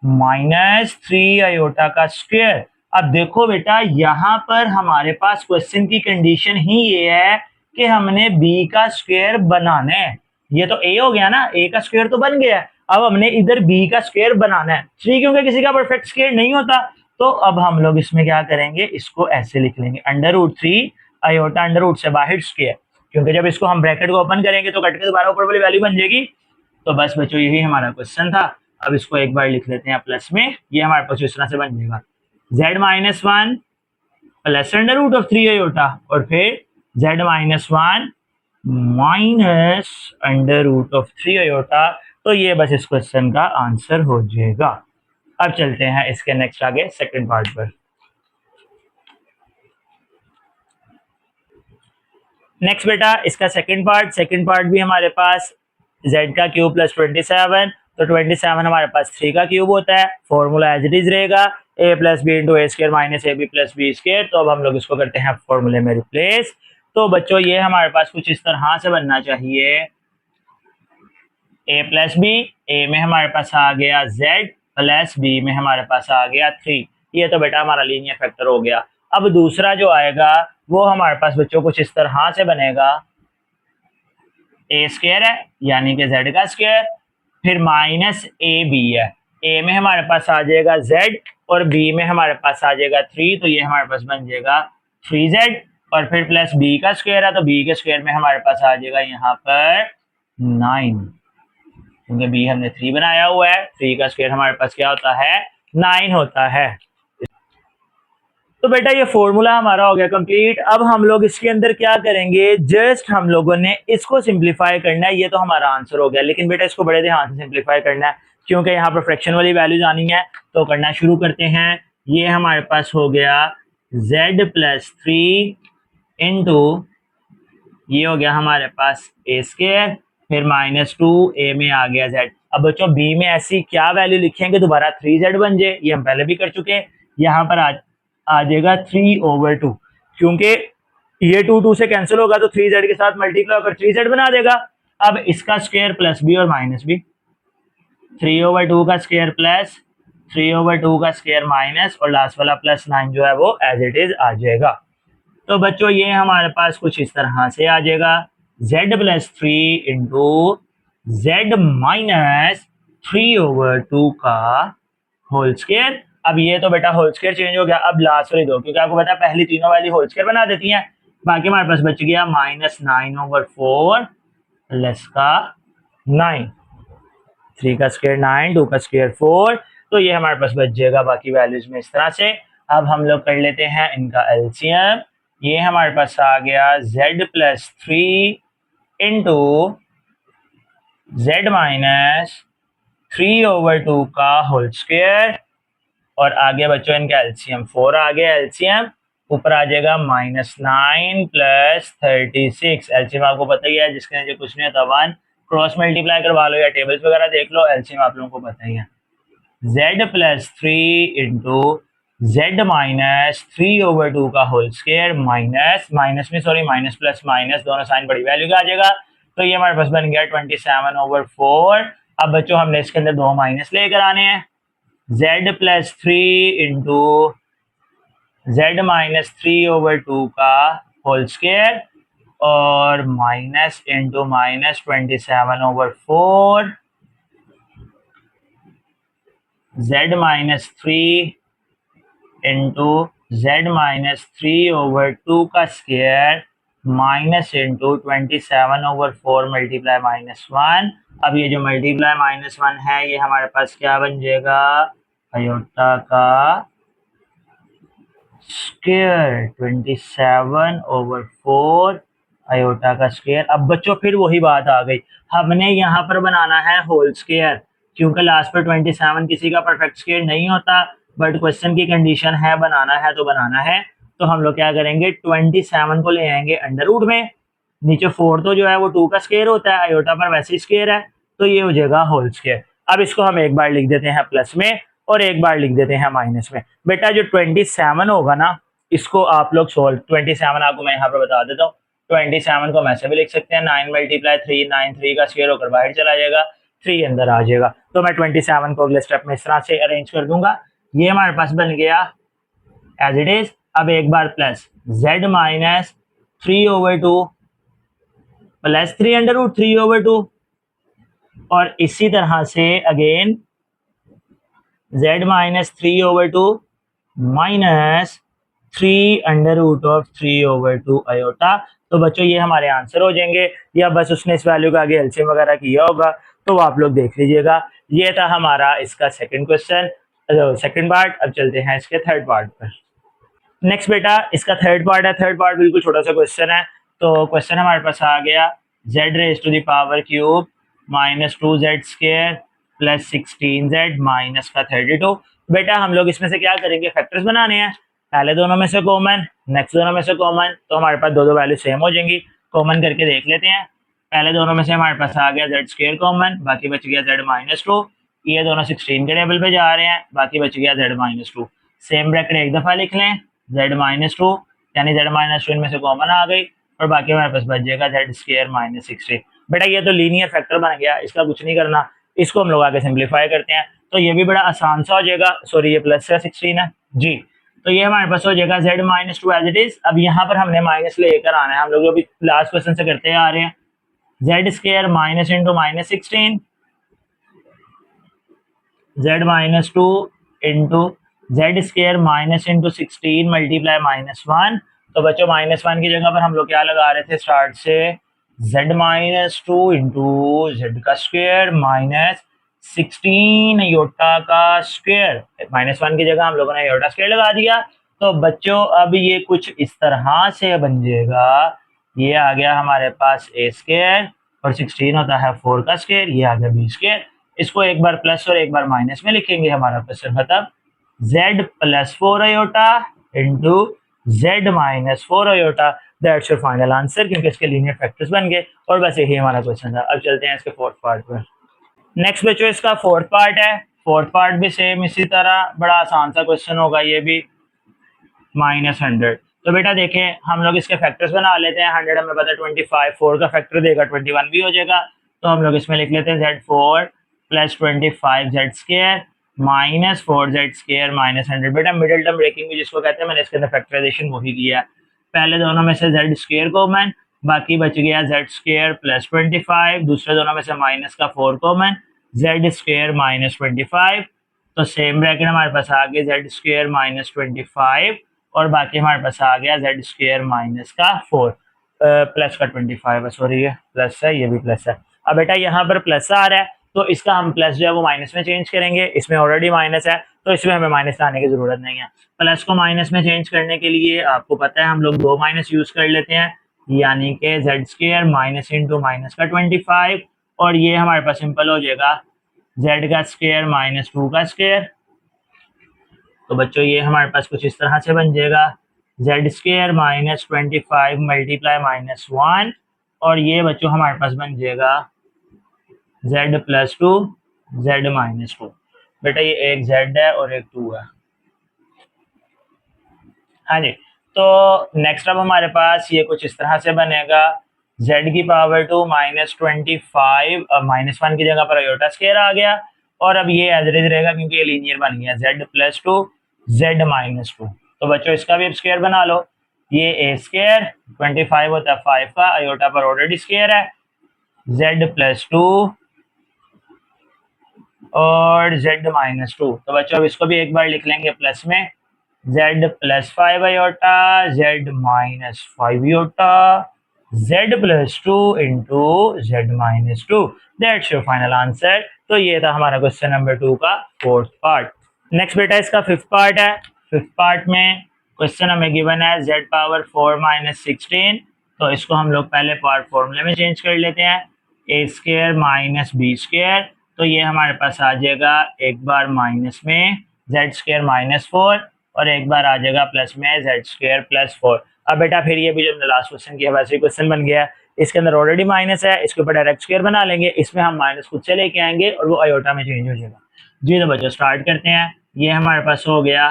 [SPEAKER 1] माइनस 3 आयोटा का स्क्वायर। अब देखो बेटा यहाँ पर हमारे पास क्वेश्चन की कंडीशन ही ये है कि हमने b का स्क्वायर बनाना है, ये तो a हो गया ना, a का स्क्वायर तो बन गया, अब हमने इधर b का स्क्वायर बनाना है। 3 क्योंकि किसी का परफेक्ट स्क्वायर नहीं होता, तो अब हम लोग इसमें क्या करेंगे, इसको ऐसे लिख लेंगे under root 3 iota under root से बाहर स्क्वायर, क्योंकि जब इसको हम ब्रैकेट को ओपन करेंगे तो कट के दोबारा ऊपर वाली वैल्यू बन जाएगी। तो बस बच्चों यही हमारा क्वेश्चन था। अब इसको एक बार लिख लेते हैं प्लस में, ये हमारे पास इस तरह से बन जाएगा z minus 1 plus under root of 3 iota और फिर z minus 1 minus under root of 3 iota. तो ये बस इस क्वेश्चन का आंसर हो जाएगा। अब चलते हैं इसके नेक्स्ट आगे सेकंड पार्ट पर। नेक्स्ट बेटा इसका सेकंड पार्ट भी हमारे पास z का क्यूब प्लस 27, तो 27 हमारे पास 3 का क्यूब होता है, फॉर्मूला एज इट इज रहेगा a plus B into a square minus A B plus B square. तो अब हम लोग इसको करते हैं फॉर्मूले में रिप्लेस। तो बच्चों ये हमारे पास कुछ इस तरह से बनना चाहिए, a प्लस बी, ए में हमारे पास आ गया z प्लस बी में हमारे पास आ गया 3, ये तो बेटा हमारा लीनियर फैक्टर हो गया। अब दूसरा जो आएगा वो हमारे पास बच्चों कुछ इस तरह से बनेगा, ए स्क्वायर है यानी कि z का स्क्वायर, फिर माइनस ए बी है, ए में हमारे पास आ जाएगा z और b में हमारे पास आ जाएगा 3, तो ये हमारे पास बन जाएगा 3z, और फिर प्लस b का स्क्वायर है तो b के स्क्वायर में हमारे पास आ जाएगा यहाँ पर 9, क्योंकि b हमने 3 बनाया हुआ है, 3 का स्क्वायर हमारे पास क्या होता है 9 होता है। तो बेटा ये फॉर्मूला हमारा हो गया कंप्लीट। अब हम लोग इसके अंदर क्या करेंगे, जस्ट हम लोगों ने इसको सिंप्लीफाई करना है, ये तो हमारा आंसर हो गया, लेकिन बेटा इसको बड़े ध्यान से सिंप्लीफाई करना है क्योंकि यहाँ पर फ्रैक्शन वाली वैल्यूज आनी है। तो करना शुरू करते हैं। ये हमारे पास हो गया z प्लस 3 इंटू, ये हो गया हमारे पास ए स्क्वायर, फिर माइनस 2, ए में आ गया z। अब बच्चों b में ऐसी क्या वैल्यू लिखेंगे दोबारा 3z बन जाए, ये हम पहले भी कर चुके हैं, यहाँ पर आ जाएगा 3/2, क्योंकि ये 2 से कैंसिल होगा तो 3z के साथ मल्टीप्लाई होकर 3z बना देगा। अब इसका स्क्वायर प्लस बी और माइनस बी, 3/2 का स्क्वायर प्लस 3/2 का स्क्वायर माइनस और लास्ट वाला प्लस 9 जो है वो एज इट इज आ जाएगा। तो बच्चों ये हमारे पास कुछ इस तरह से आ जाएगा z+3 इंटू z-3/2 का होल स्क्वायर। अब ये तो बेटा होल स्क्वायर चेंज हो गया, अब लास्ट वाली दो, क्योंकि आपको पता है पहली तीनों वाली होल स्क्वायर बना देती हैं। बाकी हमारे पास बच गया -9/4 प्लस का 9, 3 का स्क्वायर 9, 2 का स्क्वायर 4। तो ये हमारे पास बच जाएगा बाकी वैल्यूज में इस तरह से। अब हम लोग कर लेते हैं इनका एलसीएम। ये हमारे पास आ गया z+3 इंटू z-3/2 का होल स्क्वायर, और आगे बच्चों इनका एलसीएम 4 आ गया। एलसीएम ऊपर आ जाएगा -9 प्लस 36। एलसीएम आपको पता ही है, जिसके नीचे कुछ नहीं होता 1, क्रॉस मल्टीप्लाई करवा लो या टेबल्स वगैरह देख लो, एलसीएम आप लोगों को पता ही है। z+3 इंटू z-3/2 का होल स्क्वायर माइनस माइनस में सॉरी माइनस प्लस माइनस दोनों साइन बड़ी वैल्यू का आ जाएगा। तो ये हमारे पास बन गया 27/4। अब बच्चों हमने इसके अंदर दो माइनस लेकर आने हैं, z+3 इंटू z-3/2 का होल स्क्वायर और minus into minus 27/4 z-3 into z-3/2 का स्क्वायर माइनस इंटू 27/4 मल्टीप्लाई -1। अब ये जो मल्टीप्लाई -1 है ये हमारे पास क्या बन जाएगा, आयोटा का स्क्वायर 27/4 आयोटा का स्क्वायर। अब बच्चों फिर वही बात आ गई, हमने यहाँ पर बनाना है होल स्क्वायर, क्योंकि लास्ट पर 27 किसी का परफेक्ट स्क्वायर नहीं होता, बट क्वेश्चन की कंडीशन है बनाना है तो बनाना है। तो हम लोग क्या करेंगे, 27 को ले आएंगे अंडर रूट में, नीचे 4 तो जो है वो 2 का स्क्वायर होता है, आयोटा पर वैसे ही स्क्वायर है, तो ये हो जाएगा होल स्क्वायर। अब इसको हम एक बार लिख देते हैं प्लस में और एक बार लिख देते हैं माइनस में। बेटा जो 27 होगा ना, इसको आप लोग सोल्व, 27 आपको मैं यहाँ पर बता देता हूँ, 27 को हम ऐसे भी लिख सकते हैं 9 × 3, 9, 3 का स्क्वायर होकर बाहर चला जाएगा, 3 अंदर आ जाएगा। तो मैं 27 को अगले स्टेप में इस तरह से अरेंज कर दूंगा। ये हमारे पास बन गया एज इट इज। अब एक बार प्लस z-3/2 प्लस 3/√3/2 और इसी तरह से अगेन z-3/2 माइनस 3/√3/2 आयोटा। तो बच्चों ये हमारे आंसर हो जाएंगे, या बस उसने इस वैल्यू का आगे एलसीएम वगैरह किया होगा तो आप लोग देख लीजिएगा। ये था हमारा इसका सेकंड क्वेश्चन, सेकंड पार्ट। अब चलते हैं इसके थर्ड पार्ट पर। नेक्स्ट बेटा इसका थर्ड पार्ट है। थर्ड पार्ट बिल्कुल छोटा सा क्वेश्चन है। तो क्वेश्चन हमारे पास आ गया z⁻³ -2z² plus 16z minus का 32। बेटा हम लोग इसमें से क्या करेंगे, फैक्टर्स बनाने हैं, पहले दोनों में से कॉमन, नेक्स्ट दोनों में से कॉमन, तो हमारे पास दो वैल्यू सेम हो जाएंगी। कॉमन करके देख लेते हैं। पहले दोनों में से हमारे पास आ गया z² कॉमन, बाकी बच गया z-2। ये दोनों 16 के टेबल पे जा रहे हैं, बाकी बच गया z-2। सेम ब्रैकेट एक दफा लिख लें, z-2 यानी z-2 इनमें से कॉमन आ गई और बाकी हमारे पास बच जाएगा z² - 16। बेटा ये तो लीनियर फैक्टर बन गया, इसका कुछ नहीं करना, इसको हम लोग आगे सिंप्लीफाई करते हैं तो ये भी बड़ा आसान सा हो जाएगा। सॉरी ये प्लस का 16 है जी, तो ये हमारे पास हो जाएगा z-2 एज इट इज। अब यहाँ पर हमने माइनस लेकर आना है, हम लोग अभी लास्ट क्वेश्चन से करते आ रहे हैं। z² - (-16) z-2 into z² - (-16) multiply -1। तो बच्चों -1 की जगह पर हम लोग क्या लगा रहे थे स्टार्ट से, z-2 इंटू z का स्क्वायर माइनस 16 आयोटा का स्क्वायर। -1 की जगह हम लोगों ने आयोटा स्क्वायर लगा दिया। तो बच्चों अब ये कुछ इस तरह से बन जाएगा, ये आ गया हमारे पास a² और 16 होता है 4 का स्क्वायर, ये आ गया b²। इसको एक बार प्लस और एक बार माइनस में लिखेंगे, हमारा क्वेश्चन खत्म। z+4 iota into z-4 iota, that's your final answer, क्योंकि इसके लीनियर फैक्टर्स बन गए। और बस यही हमारा क्वेश्चन था। अब चलते हैं इसके फोर्थ पार्ट पर। नेक्स्ट बच्चों इसका फोर्थ पार्ट है। फोर्थ पार्ट भी सेम इसी तरह, बड़ा आसान सा क्वेश्चन होगा ये भी, -100। तो बेटा देखें, हम लोग इसके फैक्टर्स बना लेते हैं। 100 हमें पता है 25, 4 का फैक्टर देगा 21 भी हो जाएगा। तो हम लोग इसमें लिख लेते हैं Z4 plus 25 Z square minus 4 Z square minus 100। बेटा मिडिल टर्म ब्रेकिंग भी जिसको कहते हैं, मैंने इसके अंदर फैक्टराइजेशन वही किया है। पहले दोनों में से जेड स्केयर कॉमन, बाकी बच गया जेड स्केयर प्लस 25, दूसरे दोनों में से माइनस का 4 कॉमन, जेड स्केयर माइनस 25। तो सेम ब्रैकेट हमारे पास आ गया जेड स्क्र माइनस 25 और बाकी हमारे पास आ गया जेड स्क्र माइनस का 4 प्लस का 25 है, सॉरी ये प्लस है, ये भी प्लस है। अब बेटा यहाँ पर प्लस आ रहा है तो इसका हम प्लस जो है वो माइनस में चेंज करेंगे। इसमें ऑलरेडी माइनस है तो इसमें हमें माइनस लाने की जरूरत नहीं है। प्लस को माइनस में चेंज करने के लिए आपको पता है हम लोग दो माइनस यूज कर लेते हैं, यानी कि Z square minus into minus का 25 और ये हमारे पास सिंपल हो जाएगा जेड का स्क्वायर माइनस 2 का स्क्वायर। तो बच्चों ये हमारे पास कुछ इस तरह से बन जाएगा Z square minus 25 multiply minus 1 और ये बच्चों हमारे पास बन जाएगा जेड प्लस 2 जेड माइनस 2। बेटा ये एक जेड है और एक 2 है। हाँ जी, तो नेक्स्ट अब हमारे पास ये कुछ इस तरह से बनेगा z की पावर 2 माइनस 25, अब माइनस 1 की जगह पर आयोटा स्क्वायर आ गया और अब ये एज इट इज रहेगा क्योंकि ये लीनियर बन गया z प्लस 2 जेड माइनस 2। तो बच्चों इसका भी अब स्क्वायर बना लो। ये ए स्क्वायर 25 होता है 5 का, आयोटा पर ऑलरेडी स्क्वायर है, z प्लस 2 और z माइनस 2। तो बच्चों अब इसको भी एक बार लिख लेंगे प्लस में, z plus 5 iota z minus 5 iota z plus 2 into Z minus 2। That's your final answer. तो ये था हमारा क्वेश्चन नंबर 2 का फोर्थ पार्ट। नेक्स्ट बेटा इसका फिफ्थ पार्ट है। फिफ्थ पार्ट में क्वेश्चन हमें गिवन है z पावर 4 माइनस 16। तो इसको हम लोग पहले पार्ट फॉर्मूले में चेंज कर लेते हैं, ए स्क्र माइनस बी स्क्र। तो ये हमारे पास आ जाएगा एक बार माइनस में जेड स्क्र माइनस 4 और एक बार आ जाएगा प्लस में जेड स्क्र प्लस 4। अब बेटा फिर ये भी जो लास्ट क्वेश्चन किया वैसे क्वेश्चन बन गया, इसके अंदर ऑलरेडी माइनस है, इसके ऊपर डायरेक्ट स्क्वायर बना लेंगे, इसमें हम माइनस खुद से लेके आएंगे और वो आयोटा में चेंज हो जाएगा। जी तो बच्चों स्टार्ट करते हैं। ये हमारे पास हो गया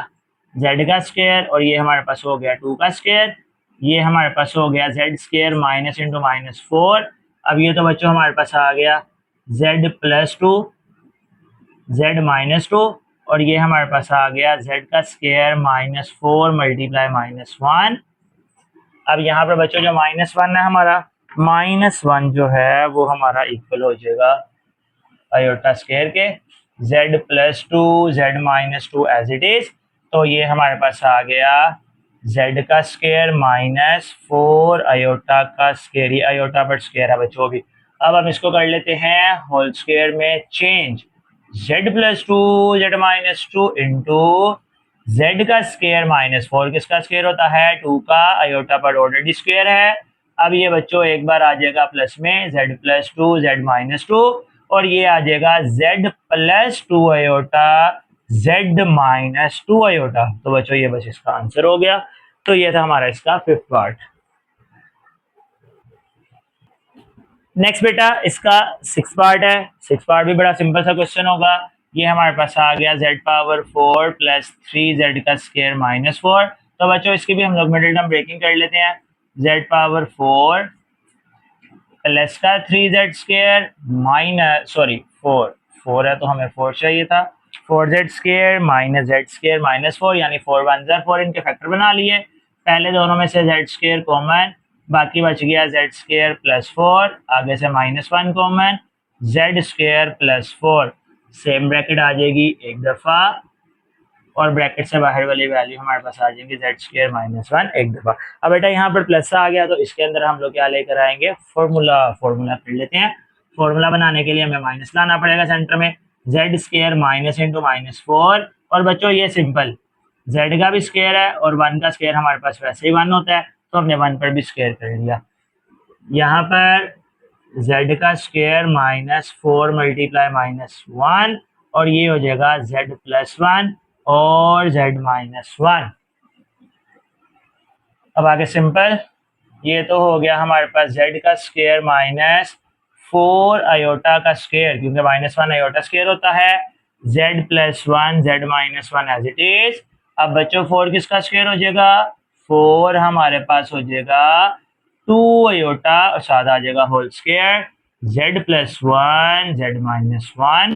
[SPEAKER 1] z का स्क्वायर और ये हमारे पास हो गया 2 का स्क्वायर, ये हमारे पास हो गया Z square minus into minus 4। अब ये तो बच्चों हमारे पास आ गया z प्लस 2 जेड माइनस 2 और ये हमारे पास आ गया z का स्क्वायर माइनस 4 मल्टीप्लाई माइनस 1। अब यहाँ पर बच्चों जो माइनस 1 है हमारा, माइनस 1 जो है वो हमारा इक्वल हो जाएगा आयोटा स्क्वायर के z plus 2 z minus 2 as it is. तो ये हमारे पास आ गया z का स्क्वायर माइनस 4 आयोटा का स्क्वायर, ये आयोटा पर स्क्वायर है बच्चों भी। अब हम इसको कर लेते हैं होल स्क्वायर में change, z plus 2 z minus 2 into z का स्क्वायर माइनस 4, किसका स्क्वायर होता है 2 का, आयोटा पर ऑलरेडी स्क्वायर है। अब ये बच्चों एक बार आ जाएगा प्लस में z प्लस 2 जेड माइनस 2 और ये आ जाएगा z plus 2 iota z minus 2 iota. तो बच्चों ये बस इसका आंसर हो गया। तो ये था हमारा इसका फिफ्थ पार्ट। नेक्स्ट बेटा इसका सिक्स पार्ट है। सिक्स पार्ट भी बड़ा सिंपल सा क्वेश्चन होगा। ये हमारे पास आ गया z पावर 4 प्लस 3 जेड का स्क्वायर माइनस 4। तो बच्चों इसकी भी हम लोग मिडिल टर्म ब्रेकिंग कर लेते हैं, z पावर 4 प्लस का 3 जेड स्क्वायर माइनस, सॉरी 4 है तो हमें 4 चाहिए था, 4 Z square minus Z square minus 4, यानी 4 1 ज़ा 4, इनके फैक्टर बना लिए। पहले दोनों में से जेड स्क्वायर कॉमन, बाकी बच गया जेड स्क्वायर प्लस 4, आगे से minus 1 common, Z square plus 4, same bracket आ जाएगी एक दफ़ा और ब्रैकेट से बाहर वाली वैल्यू हमारे पास आ जाएंगी जेड स्क्वायर माइनस 1 एक दफ़ा। अब बेटा यहाँ पर प्लस आ गया तो इसके अंदर हम लोग क्या लेकर आएंगे, फॉर्मूला कर लेते हैं। फॉर्मूला बनाने के लिए हमें माइनस लाना पड़ेगा सेंटर में, Z square minus into minus 4। और बच्चों ये सिंपल जेड का भी स्क्वायर है और 1 का स्क्वायर हमारे पास वैसे ही 1 होता है तो हमने 1 पर भी स्क्वायर कर लिया। यहाँ पर z का स्क्वायर माइनस 4 मल्टीप्लाई माइनस 1 और ये हो जाएगा z प्लस 1 और z माइनस 1। अब आगे सिंपल, ये तो हो गया हमारे पास z का स्क्वायर माइनस 4 आयोटा का स्क्वायर, क्योंकि माइनस 1 आयोटा स्क्वायर होता है, z plus 1 z minus 1 as it is. अब बच्चों 4 किसका स्क्वायर हो जाएगा, 4 हमारे पास हो जाएगा 2 आयोटा और साथ आ जाएगा whole square z plus 1 z minus 1।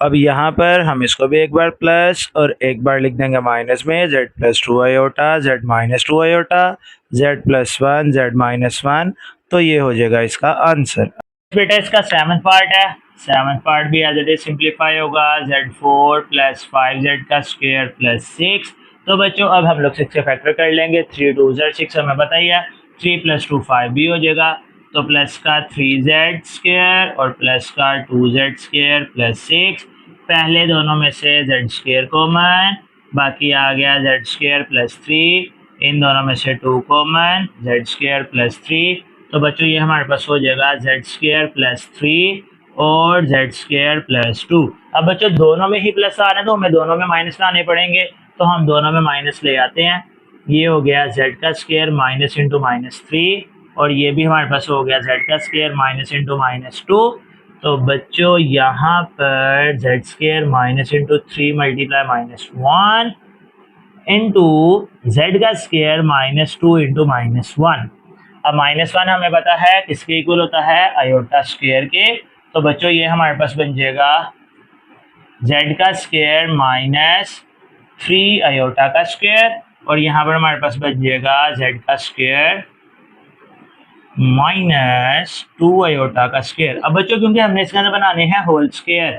[SPEAKER 1] अब यहाँ पर हम इसको भी एक बार प्लस और एक बार लिख देंगे माइनस में z plus 2 iota z minus 2 iota z plus 1 z minus 1। तो ये हो जाएगा इसका आंसर। बेटा इसका सेवंथ पार्ट है, सेवंथ पार्ट भी एज इट इज सिंप्लीफाई होगा z4 प्लस 5z का स्क्वायर प्लस 6। तो बच्चों अब हम लोग 6 से फैक्टर कर लेंगे, 3 2 6 हमें बताइए, 3 प्लस 2 5 भी हो जाएगा, तो प्लस का 3z स्क्वायर और प्लस का 2z स्क्वायर प्लस 6। पहले दोनों में से z स्क्वायर कॉमन, बाकी आ गया z स्क्वायर प्लस 3, इन दोनों में से 2 कॉमन z स्क्वायर प्लस 3। तो बच्चों ये हमारे पास हो जाएगा z स्क्वायर प्लस 3 और z स्क्वायर प्लस 2। अब बच्चों दोनों में ही प्लस आ रहे हैं तो हमें दोनों में माइनस लाने पड़ेंगे, तो हम दोनों में माइनस ले आते हैं। ये हो गया z का स्क्वायर माइनस इंटू माइनस 3 और ये भी हमारे पास हो गया z का स्क्वायर माइनस इंटू माइनस 2। तो बच्चों यहाँ पर z square minus into 3 multiply minus 1 into z का स्क्वायर माइनस 2 इंटू माइनस 1। अब माइनस 1 हमें पता है किसके इक्वल होता है, आयोटा स्क्वायर के। तो बच्चों ये हमारे पास बन जाएगा z का स्क्वायर माइनस 3 आयोटा का स्क्वायर और यहाँ पर हमारे पास बन जाएगा z का स्क्वायर माइनस 2 आयोटा का स्क्वायर। अब बच्चों क्योंकि हमने इसके अंदर बनाने हैं होल स्क्वायर,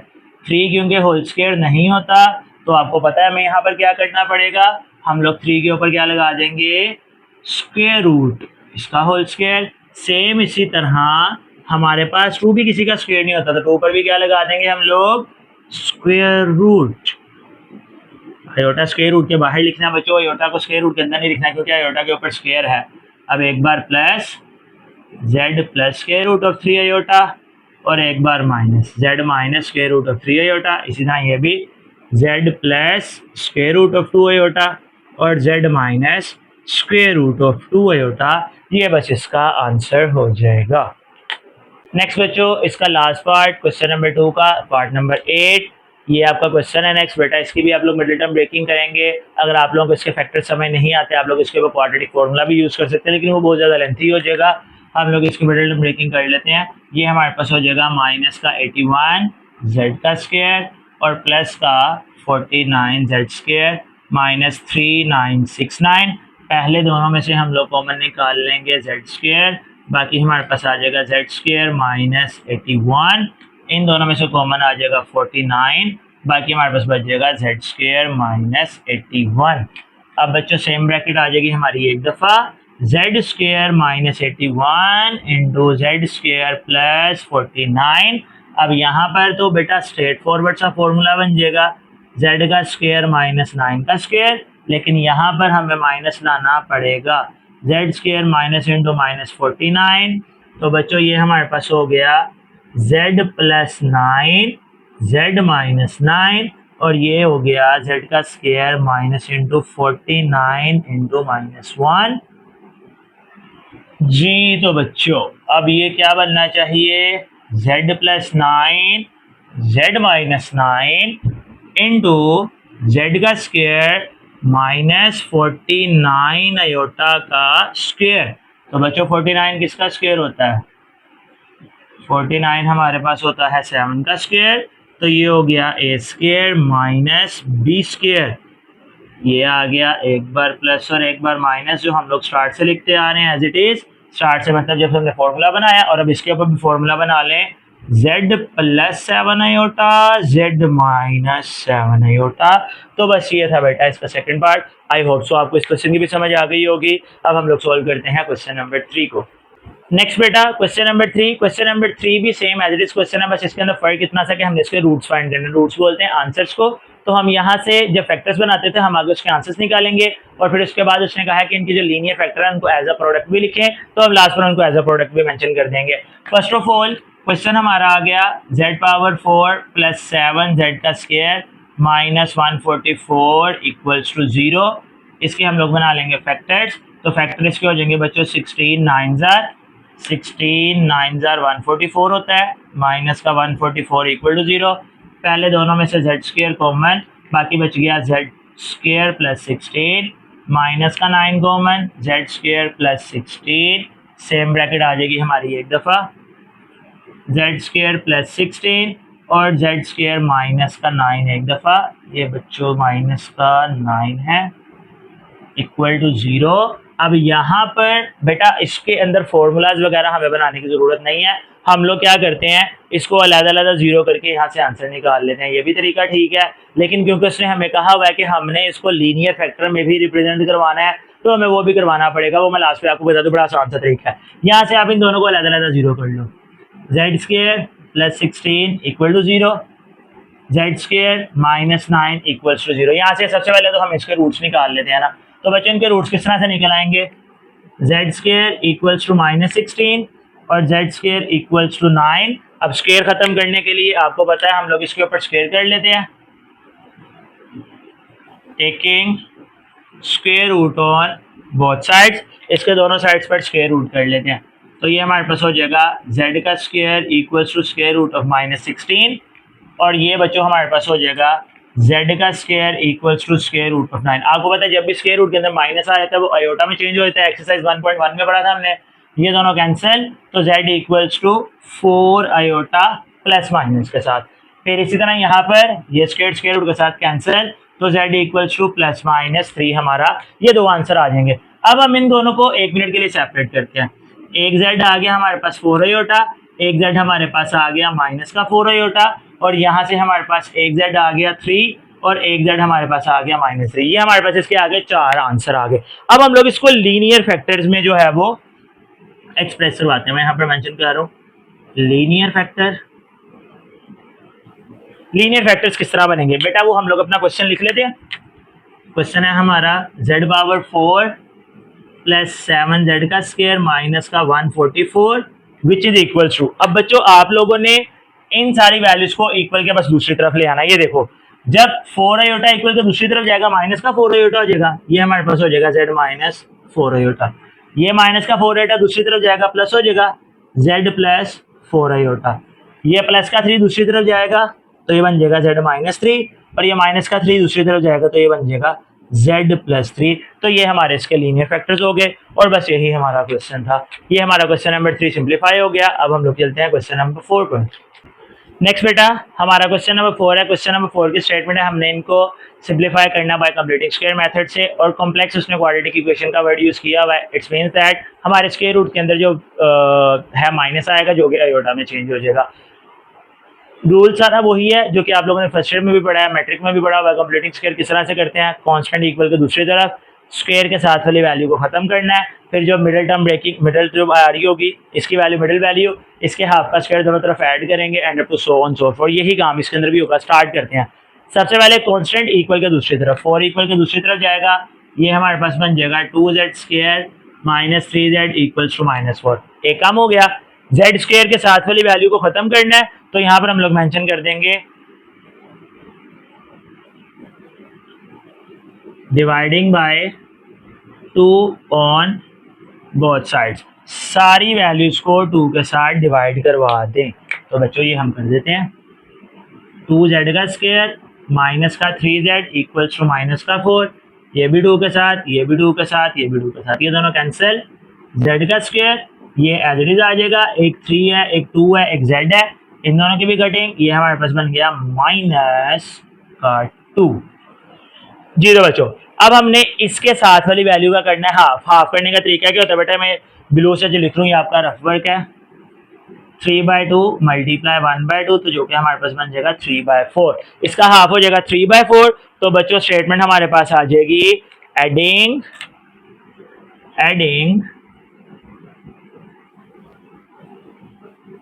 [SPEAKER 1] 3 क्योंकि होल स्क्वायर नहीं होता तो आपको पता है हमें यहाँ पर क्या करना पड़ेगा, हम लोग 3 के ऊपर क्या लगा देंगे, स्क्वायर रूट इसका होल स्क्वायर। सेम इसी तरह हमारे पास 2 भी किसी का स्क्वायर नहीं होता तो 2 पर भी क्या लगा देंगे हम लोग, square root. Iota square root के बाहर लिखना है बच्चों, आयोटा को स्क्वायर रूट के अंदर नहीं लिखना क्योंकि आयोटा के ऊपर स्क्वायर है। अब एक बार plus z plus square root of 3 iota और एक बार minus z minus square root of 3 iota. इसी तरह ये भी z plus square root of 2 iota और z minus square root of 2 iota. ये बस इसका आंसर हो जाएगा। नेक्स्ट बच्चों इसका लास्ट पार्ट क्वेश्चन नंबर 2 का पार्ट नंबर 8, ये आपका क्वेश्चन है नेक्स्ट बेटा। इसकी भी आप लोग मिडिल टर्म ब्रेकिंग करेंगे। अगर आप लोगों को इसके फैक्टर समझ नहीं आते आप लोग इसके ऊपर क्वाड्रेटिक फॉर्मूला भी यूज़ कर सकते हैं, लेकिन वो बहुत ज़्यादा लेंथी हो जाएगा। हम लोग इसकी मिडिल टर्म ब्रेकिंग कर लेते हैं। ये हमारे पास हो जाएगा माइनस का 81 z का स्क्वायर और प्लस का 49 z स्क्वायर माइनस 3969। पहले दोनों में से हम लोग कॉमन निकाल लेंगे z स्क्वायर, बाकी हमारे पास आ जाएगा z स्क्वायर माइनस 81, इन दोनों में से कॉमन आ जाएगा 49, बाकी हमारे पास बच जाएगा z स्क्वायर माइनस 81। अब बच्चों सेम ब्रैकेट आ जाएगी हमारी एक दफ़ा, z square minus 81 into Z square plus 49। अब यहाँ पर तो बेटा स्ट्रेट फॉरवर्ड सा फॉर्मूला बन जाएगा, z का स्क्वायर माइनस 9 का स्क्वायर, लेकिन यहाँ पर हमें माइनस लाना पड़ेगा, z square minus into minus 49। तो बच्चों ये हमारे पास हो गया z प्लस 9 z माइनस 9 और ये हो गया z का square minus into 49 into minus 1 जी। तो बच्चों अब ये क्या बनना चाहिए, z plus 9 z minus 9 into Z का स्क्वायर माइनस 49 आयोटा का स्क्वायर। तो बच्चों 49 किसका स्क्वायर होता है, 49 हमारे पास होता है 7 का स्क्वायर। तो ये हो गया ए स्क्वायर माइनस बी स्क्वायर, ये आ गया एक बार प्लस और एक बार माइनस, जो हम लोग स्टार्ट से लिखते आ रहे हैं एज इट इज। स्टार्ट से मतलब जब हमने फॉर्मूला बनाया और अब इसके ऊपर भी फॉर्मूला बना लें, z plus 7 iota z minus 7 iota. तो बस ये था बेटा इसका second part. I hope so आपको इस क्वेश्चन की भी समझ आ गई होगी। अब हम लोग सॉल्व करते हैं क्वेश्चन नंबर 3 को। नेक्स्ट बेटा क्वेश्चन नंबर 3, क्वेश्चन नंबर 3 भी same as it is question है, बस इसके अंदर फर्क इतना सा कि हमने इसके रूट्स फाइंड करने, रूट्स बोलते हैं आंसर्स को। तो हम यहाँ से जब फैक्टर्स बनाते थे हम आगे उसके आंसर्स निकालेंगे और फिर उसके बाद उसने कहा कि इनकी जो लीनियर फैक्टर है उनको एज अ प्रोडक्ट भी लिखें, तो हम लास्ट में उनको एज अ प्रोडक्ट भी मेंशन कर देंगे। फर्स्ट ऑफ ऑल क्वेश्चन हमारा आ गया z पावर 4 प्लस 7 z का स्क्वायर माइनस 144 इक्वल्स टू 0। इसके हम लोग बना लेंगे फैक्टर्स। तो फैक्टर इसके हो जाएंगे बच्चों 16 9 जार 144 होता है, माइनस का 144 इक्वल टू 0। पहले दोनों में से z स्क्वायर कॉमन, बाकी बच गया z स्क्वायर प्लस 16 माइनस का 9 common Z square plus 16 same bracket आ जाएगी हमारी एक दफ़ा जेड स्क्वायर प्लस 16 और जेड स्क्वायर माइनस का 9 एक दफ़ा ये बच्चों माइनस का 9 है इक्वल टू 0। अब यहाँ पर बेटा इसके अंदर फॉर्मूलाज वगैरह हमें बनाने की ज़रूरत नहीं है, हम लोग क्या करते हैं इसको अलग-अलग ज़ीरो करके यहाँ से आंसर निकाल लेते हैं। ये भी तरीका ठीक है, लेकिन क्योंकि उसने हमें कहा हुआ है कि हमने इसको लीनियर फैक्टर में भी रिप्रेजेंट करवाना है तो हमें वो भी करवाना पड़ेगा। वो मैं लास्ट में आपको बता दूँ, बड़ा आसान सा तरीका है। यहाँ से आप इन दोनों को अलग-अलग ज़ीरो कर लो, Z square plus 16 equal to 0, Z square minus 9 equals to 0। यहाँ से सबसे पहले तो हम इसके रूट्स निकाल लेते हैं ना, तो बच्चों इनके रूट्स किस तरह से निकल आएंगे, z square equals to minus 16 और जेड स्क्वायर इक्वल्स टू 9। अब स्क्वायर खत्म करने के लिए आपको पता है हम लोग इसके ऊपर स्क्वायर कर लेते हैं, taking square root on both sides, इसके दोनों साइड्स पर स्क्वायर रूट कर लेते हैं। तो ये हमारे पास हो जाएगा जेड का square equals to square root of minus 16 और ये बच्चों हमारे पास हो जाएगा z का square equals to square root of 9। आपको पता है जब भी स्क्वायर रूट के अंदर माइनस आ जाता है वो आयोटा में चेंज हो जाता है, एक्सरसाइज 1.1 में पढ़ा था हमने। ये दोनों कैंसिल, तो z equals to 4 iota plus minus के साथ। फिर इसी तरह यहाँ पर ये स्क्वायर रूट के साथ कैंसिल, तो z equals to plus minus 3 हमारा, ये दो आंसर आ जाएंगे। अब हम इन दोनों को 1 मिनट के लिए सेपरेट करते हैं। एक z आ गया हमारे पास 4 आयोटा, एक z हमारे पास आ गया माइनस का 4 आयोटा और यहाँ से हमारे पास एक z आ गया 3 और एक z हमारे पास आ गया माइनस 3। ये हमारे पास इसके आगे 4 आंसर आ गए। अब हम लोग इसको लीनियर फैक्टर्स में जो है वो एक्सप्रेस करवाते हैं। मैं यहाँ पर मेंशन कर रहा हूँ लीनियर फैक्टर। लीनियर फैक्टर्स किस तरह बनेंगे बेटा, वो हम लोग अपना क्वेश्चन लिख लेते हैं। क्वेश्चन है हमारा z पावर 4 प्लस 7z का स्क्वायर माइनस का 144 विच इज इक्वल टू। अब बच्चों आप लोगों ने इन सारी वैल्यूज को इक्वल के बस दूसरी तरफ ले आना। ये देखो जब 4 आयोटा इक्वल के दूसरी तरफ जाएगा माइनस का 4 आयोटा हो जाएगा, ये हमारे पास हो जाएगा z माइनस 4 आयोटा। ये माइनस का 4 आयोटा दूसरी तरफ जाएगा प्लस हो जाएगा z प्लस 4 आयोटा। ये प्लस का 3 दूसरी तरफ जाएगा तो ये बन जाएगा z माइनस 3 और ये माइनस का 3 दूसरी तरफ जाएगा तो ये बन जाएगा z प्लस 3। तो ये हमारे इसके लीनियर फैक्टर्स हो गए और बस यही हमारा क्वेश्चन था। ये हमारा क्वेश्चन नंबर 3 सिंप्लीफाई हो गया। अब हम लोग चलते हैं क्वेश्चन नंबर 4 पर। नेक्स्ट बेटा हमारा क्वेश्चन नंबर 4 है। क्वेश्चन नंबर 4 की स्टेटमेंट है हमने इनको सिंप्लीफाई करना बाय कंप्लीटिंग स्क्वायर मेथड से और कॉम्प्लेक्स उसने क्वाड्रेटिक इक्वेशन का वर्ड यूज़ किया हुआ है। इट्स मीन्स दैट हमारे स्क्वायर रूट के अंदर जो है माइनस आएगा जो कि आयोटा में चेंज हो जाएगा। रूल सारा वही है जो कि आप लोगों ने फर्स्ट ईयर में भी पढ़ा है, मैट्रिक में भी पढ़ा हुआ है। कंप्लीटिंग स्क्वायर किस तरह से करते हैं, कांस्टेंट इक्वल के दूसरी तरफ स्क्वायर के साथ वाली वैल्यू को खत्म करना है, फिर जो मिडिल टर्म ब्रेकिंग मिडिल जो आ रही होगी इसकी वैल्यू मिडिल वैल्यू, इसके हाफ का स्क्वायर दोनों तरफ ऐड करेंगे and up to so on so forth. यही काम इसके अंदर भी होगा। स्टार्ट करते हैं। सबसे पहले कांस्टेंट इक्वल के दूसरी तरफ 4 इक्वल के दूसरी तरफ जाएगा, ये हमारे पास बन जाएगा 2z square minus 3z equals to minus 4। एक काम हो गया। z स्क्वायर के साथ वाली वैल्यू को खत्म करना है तो यहाँ पर हम लोग मेंशन कर देंगे dividing by 2 on both sides. सारी वैल्यूज को 2 के साथ डिवाइड करवा दें। तो बच्चों ये हम कर देते हैं 2z का स्क्वायर माइनस का 3z इक्वल्स टू माइनस का 4। ये भी 2 के साथ, ये भी 2 के साथ, ये भी 2 के साथ, ये दोनों कैंसिल। z का स्क्वायर ये एज इट इज आ जाएगा, एक 3 है एक 2 है एक z है, इन दोनों की भी कटिंग, ये हमारे पास बन गया माइनस का 2। जी तो बच्चों अब हमने इसके साथ वाली वैल्यू का करना है हाफ। हाफ करने का तरीका क्या होता है बेटा, मैं बिलो से जो लिख रहा हूँ ये आपका रफ वर्क है। 3/2 मल्टीप्लाई 1/2 तो जो कि हमारे पास बन जाएगा 3/4। इसका हाफ हो जाएगा 3/4। तो बच्चों स्टेटमेंट हमारे पास आ जाएगी एडिंग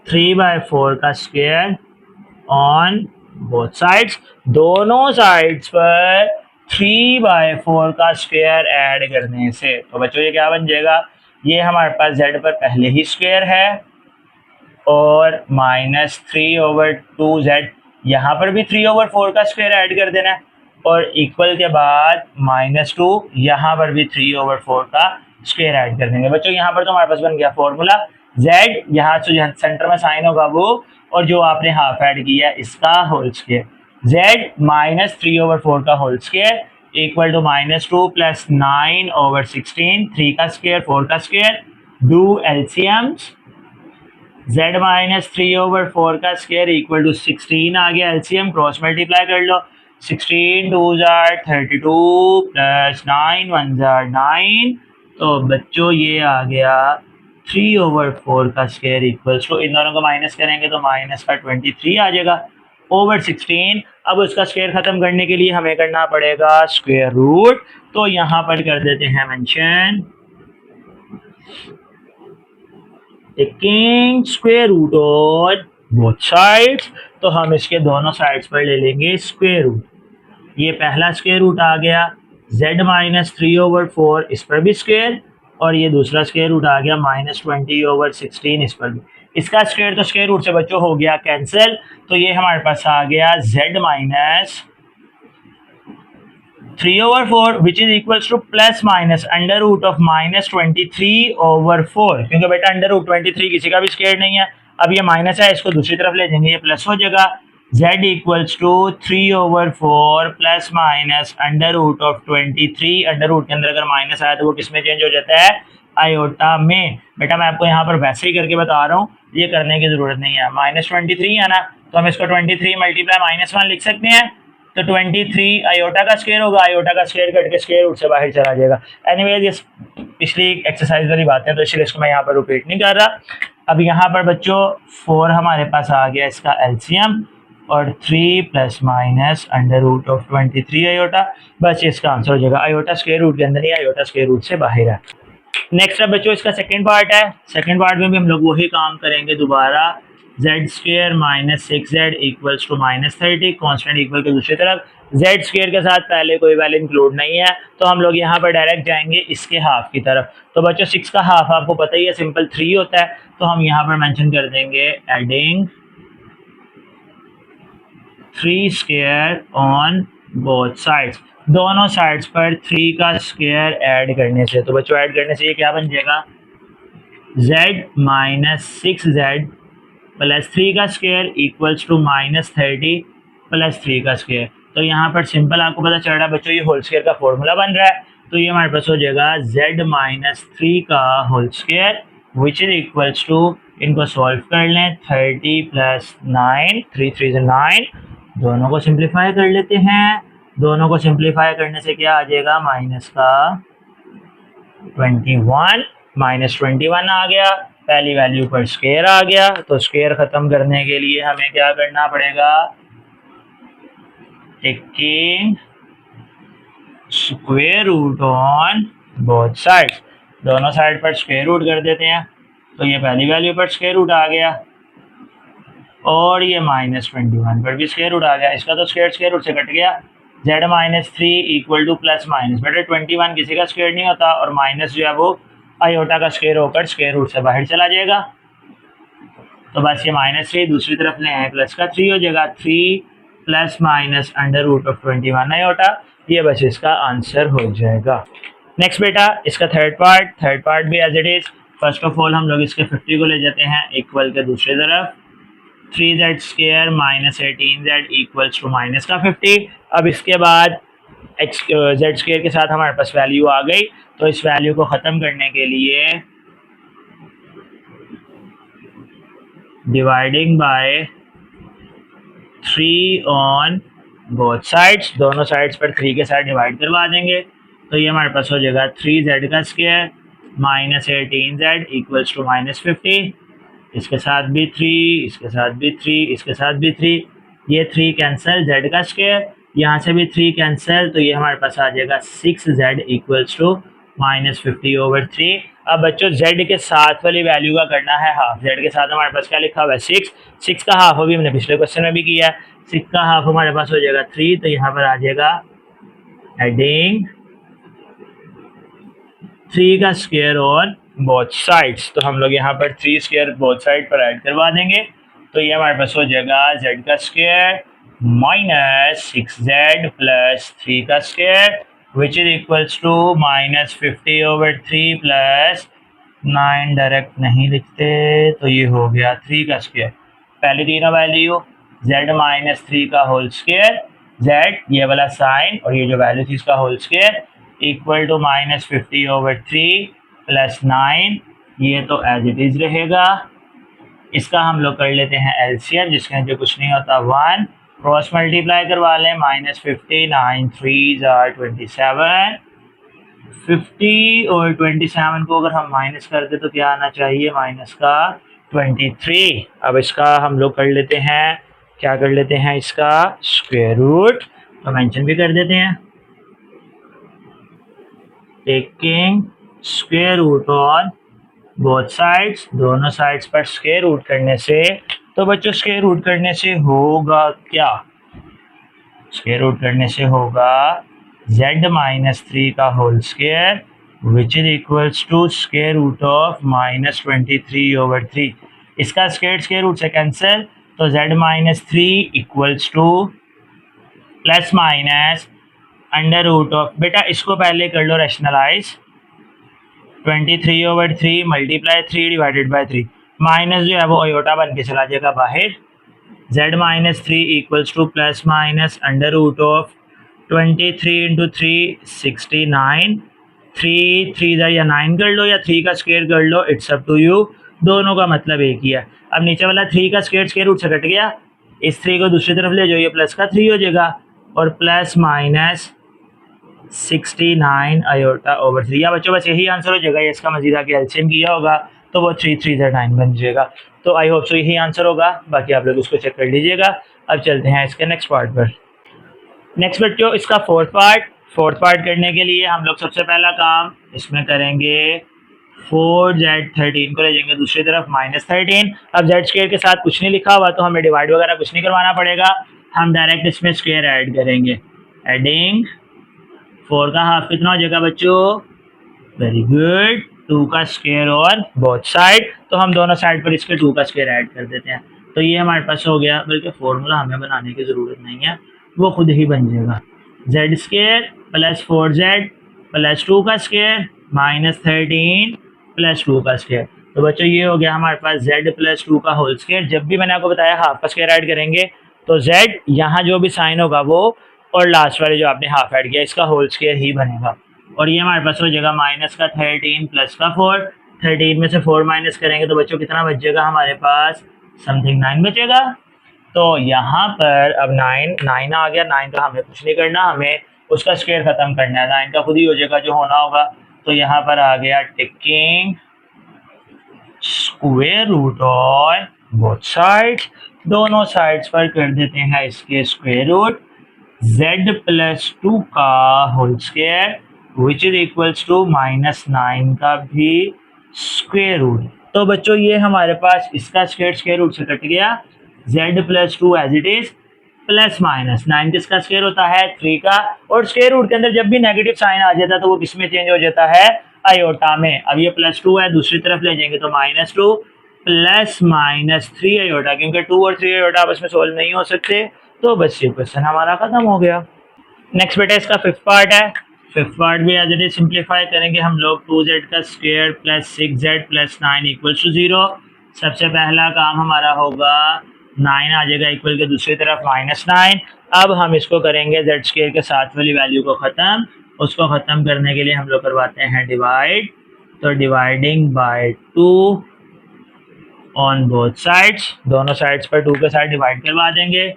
[SPEAKER 1] 3/4 का स्क्वायर ऑन बोथ साइड्स। दोनों साइड्स पर 3/4 का स्क्वायर ऐड करने से तो बच्चों ये क्या बन जाएगा, ये हमारे पास z पर पहले ही स्क्वायर है और माइनस 3/2z, यहाँ पर भी 3/4 का स्क्वायर ऐड कर देना है और इक्वल के बाद -2 यहाँ पर भी 3/4 का स्क्वायर ऐड कर देंगे। बच्चों यहाँ पर तो हमारे पास बन गया फॉर्मूला z, यहाँ से जो सेंटर में साइन होगा वो, और जो आपने हाफ ऐड किया इसका होल स्क्वायर, z माइनस 3/4 का whole square equal to -2 plus 9/16, 3 का स्क्वायर 4 का square, do LCMs, z minus 3/4 का स्क्वायर इक्वल टू 16 आ गया, एलसीएम क्रॉस मल्टीप्लाई कर लो, 16 2 32 प्लस 9 1 9, तो बच्चों ये आ गया 3/4 का स्क्वायर इक्वल्स टू, इन दोनों को माइनस करेंगे तो माइनस का 23 आ जाएगा ओवर 16। अब उसका स्क्वायर खत्म करने के लिए हमें करना पड़ेगा स्क्वायर रूट, तो यहाँ पर कर देते हैं mention taking square root on both sides, तो हम इसके दोनों साइड्स पर ले लेंगे स्क्वायर रूट। ये पहला स्क्वायर रूट आ गया z माइनस 3/4, इस पर भी स्क्वायर, और ये दूसरा स्क्वायर रूट आ गया -20/16, इस पर भी। इसका स्क्वायर तो स्क्वायर रूट से बच्चों हो गया कैंसिल, तो ये हमारे पास आ गया z minus 3/4 which is equals to plus minus under root of -23/4, क्योंकि बेटा अंडर रूट 23 किसी का भी स्क्वायर नहीं है। अब ये माइनस है, इसको दूसरी तरफ ले जाएंगे, ये प्लस हो जाएगा, z equals to 3/4 plus minus under root of 23। Under root के अंदर अगर माइनस आया तो वो किस में चेंज हो जाता है, आयोटा में। बेटा मैं आपको यहाँ पर वैसे ही करके बता रहा हूँ, ये करने की जरूरत नहीं है। -23 है ना, तो हम इसको 23 मल्टीप्लाई -1 लिख सकते हैं, तो 23 आयोटा का स्क्वायर होगा, आयोटा का स्क्वायर कट के स्क्वायर रूट से बाहर चला जाएगा। एनीवेज ये पिछली एक्सरसाइज वाली बातें, तो इसलिए इसको मैं यहाँ पर रिपीट नहीं कर रहा। अब यहाँ पर बच्चों 4 हमारे पास आ गया इसका एलसीएम, और 3 plus minus under root of 23 iota, बस इसका आंसर हो जाएगा। आयोटा स्क्वायर रूट के अंदर ही, आयोटा स्क्वायर रूट से बाहर है। नेक्स्ट अब बच्चों इसका सेकंड पार्ट है। सेकंड पार्ट में भी हम लोग वही काम करेंगे दोबारा, Z square minus 6z equals to -30, constant equal के दूसरी तरफ, जेड स्क्वायर के साथ पहले कोई वैल्यू इंक्लूड नहीं है, तो हम लोग यहाँ पर डायरेक्ट जाएंगे इसके हाफ की तरफ। तो बच्चों 6 का हाफ आपको पता ही है, सिंपल 3 होता है, तो हम यहाँ पर मेंशन कर देंगे adding 3 square on both sides, दोनों साइड्स पर 3 का स्क्वायर ऐड करने से। तो बच्चों ऐड करने से ये क्या बन जाएगा, z माइनस 6z प्लस 3 का स्क्वायर इक्वल्स टू -30 प्लस 3 का स्क्वायर। तो यहाँ पर सिंपल आपको पता चल रहा है बच्चों, ये होल स्क्वायर का फॉर्मूला बन रहा है, तो ये हमारे पास हो जाएगा z माइनस 3 का whole square which is equals to, इनको सॉल्व कर लें, 30 प्लस 9, 3 3 से 9, दोनों को सिंप्लीफाई कर लेते हैं। दोनों को सिंप्लीफाई करने से क्या आ जाएगा, माइनस का 21, -21 आ गया, पहली वैल्यू पर स्क्वायर आ गया। तो स्क्वायर खत्म करने के लिए हमें क्या करना पड़ेगा, taking square root on both sides, दोनों साइड पर स्क्वायर रूट कर देते हैं। तो ये पहली वैल्यू पर स्क्वायर रूट आ गया, और ये -21 पर भी स्क्वायर रूट आ गया। इसका तो स्क्वायर रूट से कट गया, z minus 3 equal to plus minus, बेटा 21 किसी का स्क्वायर नहीं होता, और माइनस जो है वो आयोटा का स्क्वायर होकर स्क्वायर रूट से बाहर चला जाएगा। तो बस ये -3 दूसरी तरफ ले आए, प्लस का 3 हो जाएगा, 3 plus minus under root of 21 iota, ये बस इसका आंसर हो जाएगा। नेक्स्ट बेटा इसका थर्ड पार्ट भी as it is. First of all हम लोग इसके 50 को ले जाते हैं इक्वल के दूसरी तरफ, 3z square minus 18z equals to minus का 50। अब इसके बाद z स्क्वायर के साथ हमारे पास वैल्यू आ गई, तो इस वैल्यू को ख़त्म करने के लिए dividing by 3 on both sides, दोनों साइड्स पर 3 के साथ डिवाइड करवा देंगे। तो ये हमारे पास हो जाएगा 3z का square minus 18z equals to -50, इसके साथ भी 3, इसके साथ भी 3, इसके साथ भी 3, ये 3 कैंसिल, z का स्क्वायर, यहाँ से भी 3 कैंसिल, तो ये हमारे पास आ जाएगा 6z इक्वल्स टू -50/3। अब बच्चों z के साथ वाली वैल्यू का करना है हाफ, z के साथ हमारे पास क्या लिखा हुआ है 6 का हाफ अभी हमने पिछले क्वेश्चन में भी किया है, 6 का हाफ हमारे पास हो जाएगा 3, तो यहाँ पर आ जाएगा एडिंग 3 का स्क्वायर ऑन बोथ साइड्स। तो हम लोग यहाँ पर 3 स्क्वायर बोथ साइड पर ऐड करवा देंगे, तो ये हमारे पास हो जाएगा z का स्क्वायर माइनस 6z प्लस 3 का square which is equals to -50/3 plus 9, direct नहीं लिखते, तो ये हो गया 3 का स्क्वायर, पहले तीनों वैल्यू z माइनस 3 का होल स्क्वायर जेड ये वाला साइन और ये जो वैल्यू थी इसका whole square equal to -50/3 plus 9, ये तो एज इट इज रहेगा। इसका हम लोग कर लेते हैं एलसीएम, जिसके अंदर कुछ नहीं होता 1, क्रॉस मल्टीप्लाई करवा लें, -50 9 3 27, 50 और 27 को अगर हम माइनस कर दे तो क्या आना चाहिए, माइनस का 23। अब इसका हम लोग कर लेते हैं, क्या कर लेते हैं, इसका स्क्वायर रूट, तो मेंशन भी कर देते हैं, taking square root on both sides, दोनों साइड्स पर स्क्वायर रूट करने से, तो बच्चों स्क्वायर रूट करने से होगा क्या, स्क्वायर रूट करने से होगा z-3 का whole square which is equals to square root of -23/3। इसका स्क्वायर रूट से कैंसिल, तो z-3 equals to plus minus under root of, बेटा इसको पहले कर लो rationalise, 23/3 multiply 3 divided by 3, minus जो है वो अयोटा बन के चला जाएगा बाहर, z-3 equals to plus minus under root of 23 into 3 69, 3 या 9 कर लो या 3 का स्क्वायर कर लो, इट्स अप टू यू, दोनों का मतलब एक ही है। अब नीचे वाला 3 का स्क्वायर रूट से कट गया, इस 3 को दूसरी तरफ ले जाओ, ये प्लस का 3 हो जाएगा और प्लस माइनस 69 अयोटा ओवर 3। या बच्चों बस यही आंसर हो जाएगा, इसका मजीद आगे एलसीएम किया होगा तो वो 3 3 9 बन जाएगा। तो आई होप सो यही आंसर होगा, बाकी आप लोग उसको चेक कर लीजिएगा। अब चलते हैं इसके नेक्स्ट पार्ट पर। नेक्स्ट बच्चों इसका फोर्थ पार्ट करने के लिए हम लोग सबसे पहला काम इसमें करेंगे, 4z13 को ले जाएंगे दूसरी तरफ -13। अब z स्क्वायर के साथ कुछ नहीं लिखा हुआ तो हमें डिवाइड वगैरह कुछ नहीं करवाना पड़ेगा, हम डायरेक्ट इसमें स्क्वायर ऐड करेंगे। एडिंग 4 का हाफ कितना हो जाएगा बच्चों, वेरी गुड, 2 का स्क्वायर और बोथ साइड, तो हम दोनों साइड पर इसके 2 का स्क्वायर ऐड कर देते हैं, तो ये हमारे पास हो गया, बल्कि फॉर्मूला हमें बनाने की ज़रूरत नहीं है, वो खुद ही बन जाएगा, Z square plus 4z plus 2 का स्क्वायर -13 प्लस 2 का स्क्वायर। तो बच्चों ये हो गया हमारे पास z प्लस 2 का होल स्क्वायर। जब भी मैंने आपको बताया हाफ का स्क्वायर ऐड करेंगे तो z यहाँ जो भी साइन होगा वो, और लास्ट वाले जो आपने हाफ ऐड किया इसका होल स्क्वायर ही बनेगा, और ये हमारे पास हो जाएगा माइनस का 13 प्लस का 4, 13 में से 4 माइनस करेंगे तो बच्चों कितना बच जाएगा हमारे पास, समथिंग 9 बचेगा। तो यहाँ पर अब 9 आ गया, 9 का हमें कुछ नहीं करना, हमें उसका स्क्वायर खत्म करना है, 9 का खुद ही हो जाएगा जो होना होगा। तो यहाँ पर आ गया taking square root on both sides, दोनों साइड्स पर कर देते हैं इसके स्क्वायर रूट, z प्लस 2 का whole square which is equals to -9 का भी स्क्वायर रूट। तो बच्चों ये हमारे पास इसका स्क्वायर रूट से कट गया, z plus 2 as it is, plus minus 9 किसका स्क्वायर होता है, 3 का, और स्क्वायर रूट के अंदर जब भी नेगेटिव साइन आ जाता है तो वो किस में चेंज हो जाता है, अयोटा में। अब ये +2 है, दूसरी तरफ ले जाएंगे तो -2 प्लस -3 अयोटा, क्योंकि 2 और 3 अयोटा आपस में सोल्व नहीं हो सकते, तो बस ये क्वेश्चन हमारा खत्म हो गया। नेक्स्ट बेटा इसका फिफ्थ पार्ट है, फिफ्थ पार्ट भी एज इट इज सिंप्लीफाई करेंगे हम लोग, 2z का square plus 6z plus 9 equals to 0। सबसे पहला काम हमारा होगा 9 आ जाएगा इक्वल के दूसरी तरफ -9। अब हम इसको करेंगे z स्क्वायर के साथ वाली वैल्यू को ख़त्म, उसको ख़त्म करने के लिए हम लोग करवाते हैं डिवाइड, तो dividing by 2 on both sides, दोनों साइड्स पर 2 के साथ डिवाइड करवा देंगे,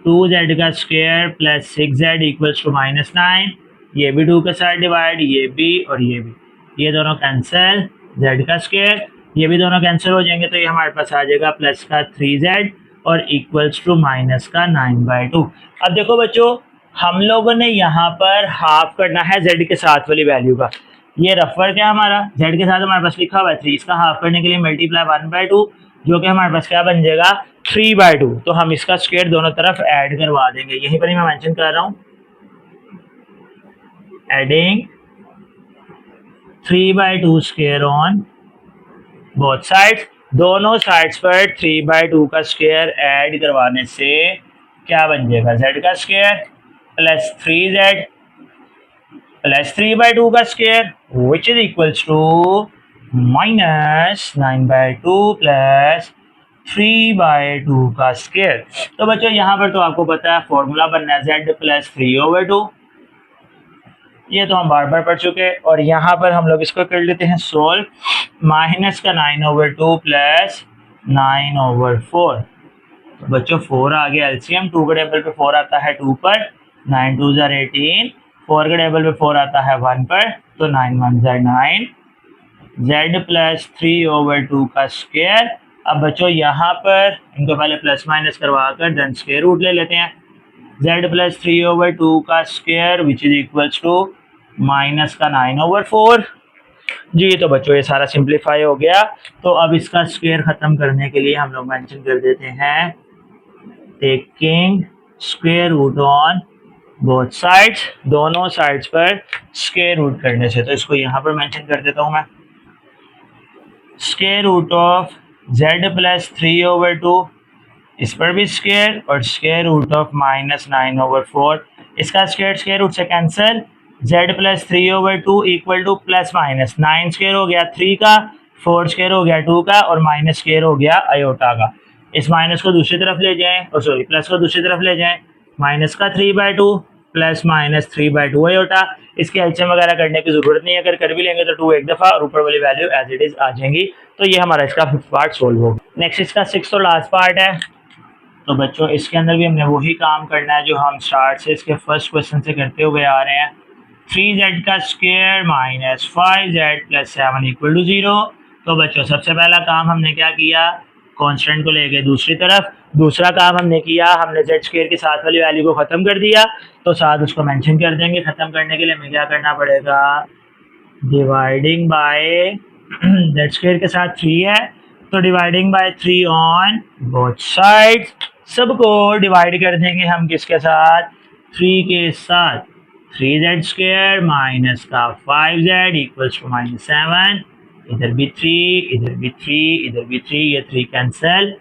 [SPEAKER 1] 2z का square plus 6z equals to -9, ये भी 2 के साथ डिवाइड, ये भी और ये भी, ये दोनों कैंसिल, z का स्क्वायर ये भी दोनों कैंसिल हो जाएंगे, तो ये हमारे पास आ जाएगा प्लस का 3z और इक्वल्स टू माइनस का 9/2। अब देखो बच्चों हम लोगों ने यहाँ पर हाफ करना है z के साथ वाली वैल्यू का, ये रफ वर्क है हमारा, z के साथ हमारे पास लिखा हुआ है 3, इसका हाफ करने के लिए मल्टीप्लाई 1/2, जो कि हमारे पास क्या बन जाएगा 3/2। तो हम इसका स्क्वायर दोनों तरफ ऐड करवा देंगे, यहीं पर ही मैं मेंशन कर रहा हूँ, adding 3/2 square on both sides, दोनों साइड्स पर 3/2 का स्क्वायर ऐड करवाने से क्या बन जाएगा, z का स्क्वायर प्लस 3z प्लस 3/2 का square which is equals to -9/2 plus 3/2 का स्क्वायर। तो बच्चों यहाँ पर तो आपको पता है फॉर्मूला बनना है z प्लस 3/2, ये तो हम बार बार पढ़ चुके हैं। और यहाँ पर हम लोग इसको कर लेते हैं सोल्व, माइनस का 9/2 प्लस 9/4। तो बच्चों 4 आ गया एलसीएम, 2 के टेबल पे 4 आता है 2 पर, 9 2 जार 18, 4 के टेबल पे 4 आता है 1 पर, तो 9 1 जार 9, z प्लस 3/2 का स्क्वायर। अब बच्चों यहाँ पर इनको पहले प्लस माइनस करवा कर देन स्क्वायर रूट ले लेते हैं, z प्लस 3/2 का square which is equals to minus का 9/4 जी। तो बच्चों ये सारा सिंप्लीफाई हो गया। तो अब इसका स्क्वायर खत्म करने के लिए हम लोग मेंशन कर देते हैं taking square root on both sides, दोनों साइड्स पर स्क्वायर रूट करने से। तो इसको यहाँ पर मेंशन कर देता हूँ मैं, square root of z plus 3/2, इस पर भी स्क्वायर, और स्क्वायर रूट ऑफ माइनस 9/4, इसका स्क्वायर रूट से cancel, z plus 3/2 equal to plus minus 9 square हो गया 3 का, 4 स्क्वायर हो गया 2 का, और माइनस स्क्वायर हो गया आयोटा का। इस माइनस को दूसरी तरफ ले जाएं, और सॉरी प्लस को दूसरी तरफ ले जाएं, माइनस का 3/2 प्लस माइनस 3/2 आयोटा। इसके एलसीएम वगैरह करने की जरूरत नहीं है, अगर कर भी लेंगे तो 2 एक दफा और ऊपर वाली वैल्यू एज इट इज आ जाएंगी। तो ये हमारा इसका 5th पार्ट सोल्व होगा। नेक्स्ट इसका 6th और लास्ट पार्ट है। तो बच्चों इसके अंदर भी हमने वही काम करना है जो हम स्टार्ट से इसके फर्स्ट क्वेश्चन से करते हुए आ रहे हैं, 3z का square minus 5z plus 7 equal to 0। तो बच्चों सबसे पहला काम हमने क्या किया, कांस्टेंट को ले गए दूसरी तरफ। दूसरा काम हमने किया, हमने z स्क्वायर के साथ वाली वैल्यू को ख़त्म कर दिया, तो साथ उसको मेंशन कर देंगे। ख़त्म करने के लिए हमें क्या करना पड़ेगा, डिवाइडिंग बाय z स्क्वायर के साथ 3 है, तो dividing by 3 on both sides, सबको डिवाइड कर देंगे हम किसके साथ, 3 के साथ। 3z स्क्वायर माइनस का 5z इक्वल्स टू -7, इधर भी 3, इधर भी 3, इधर भी 3, ये 3 कैंसिल,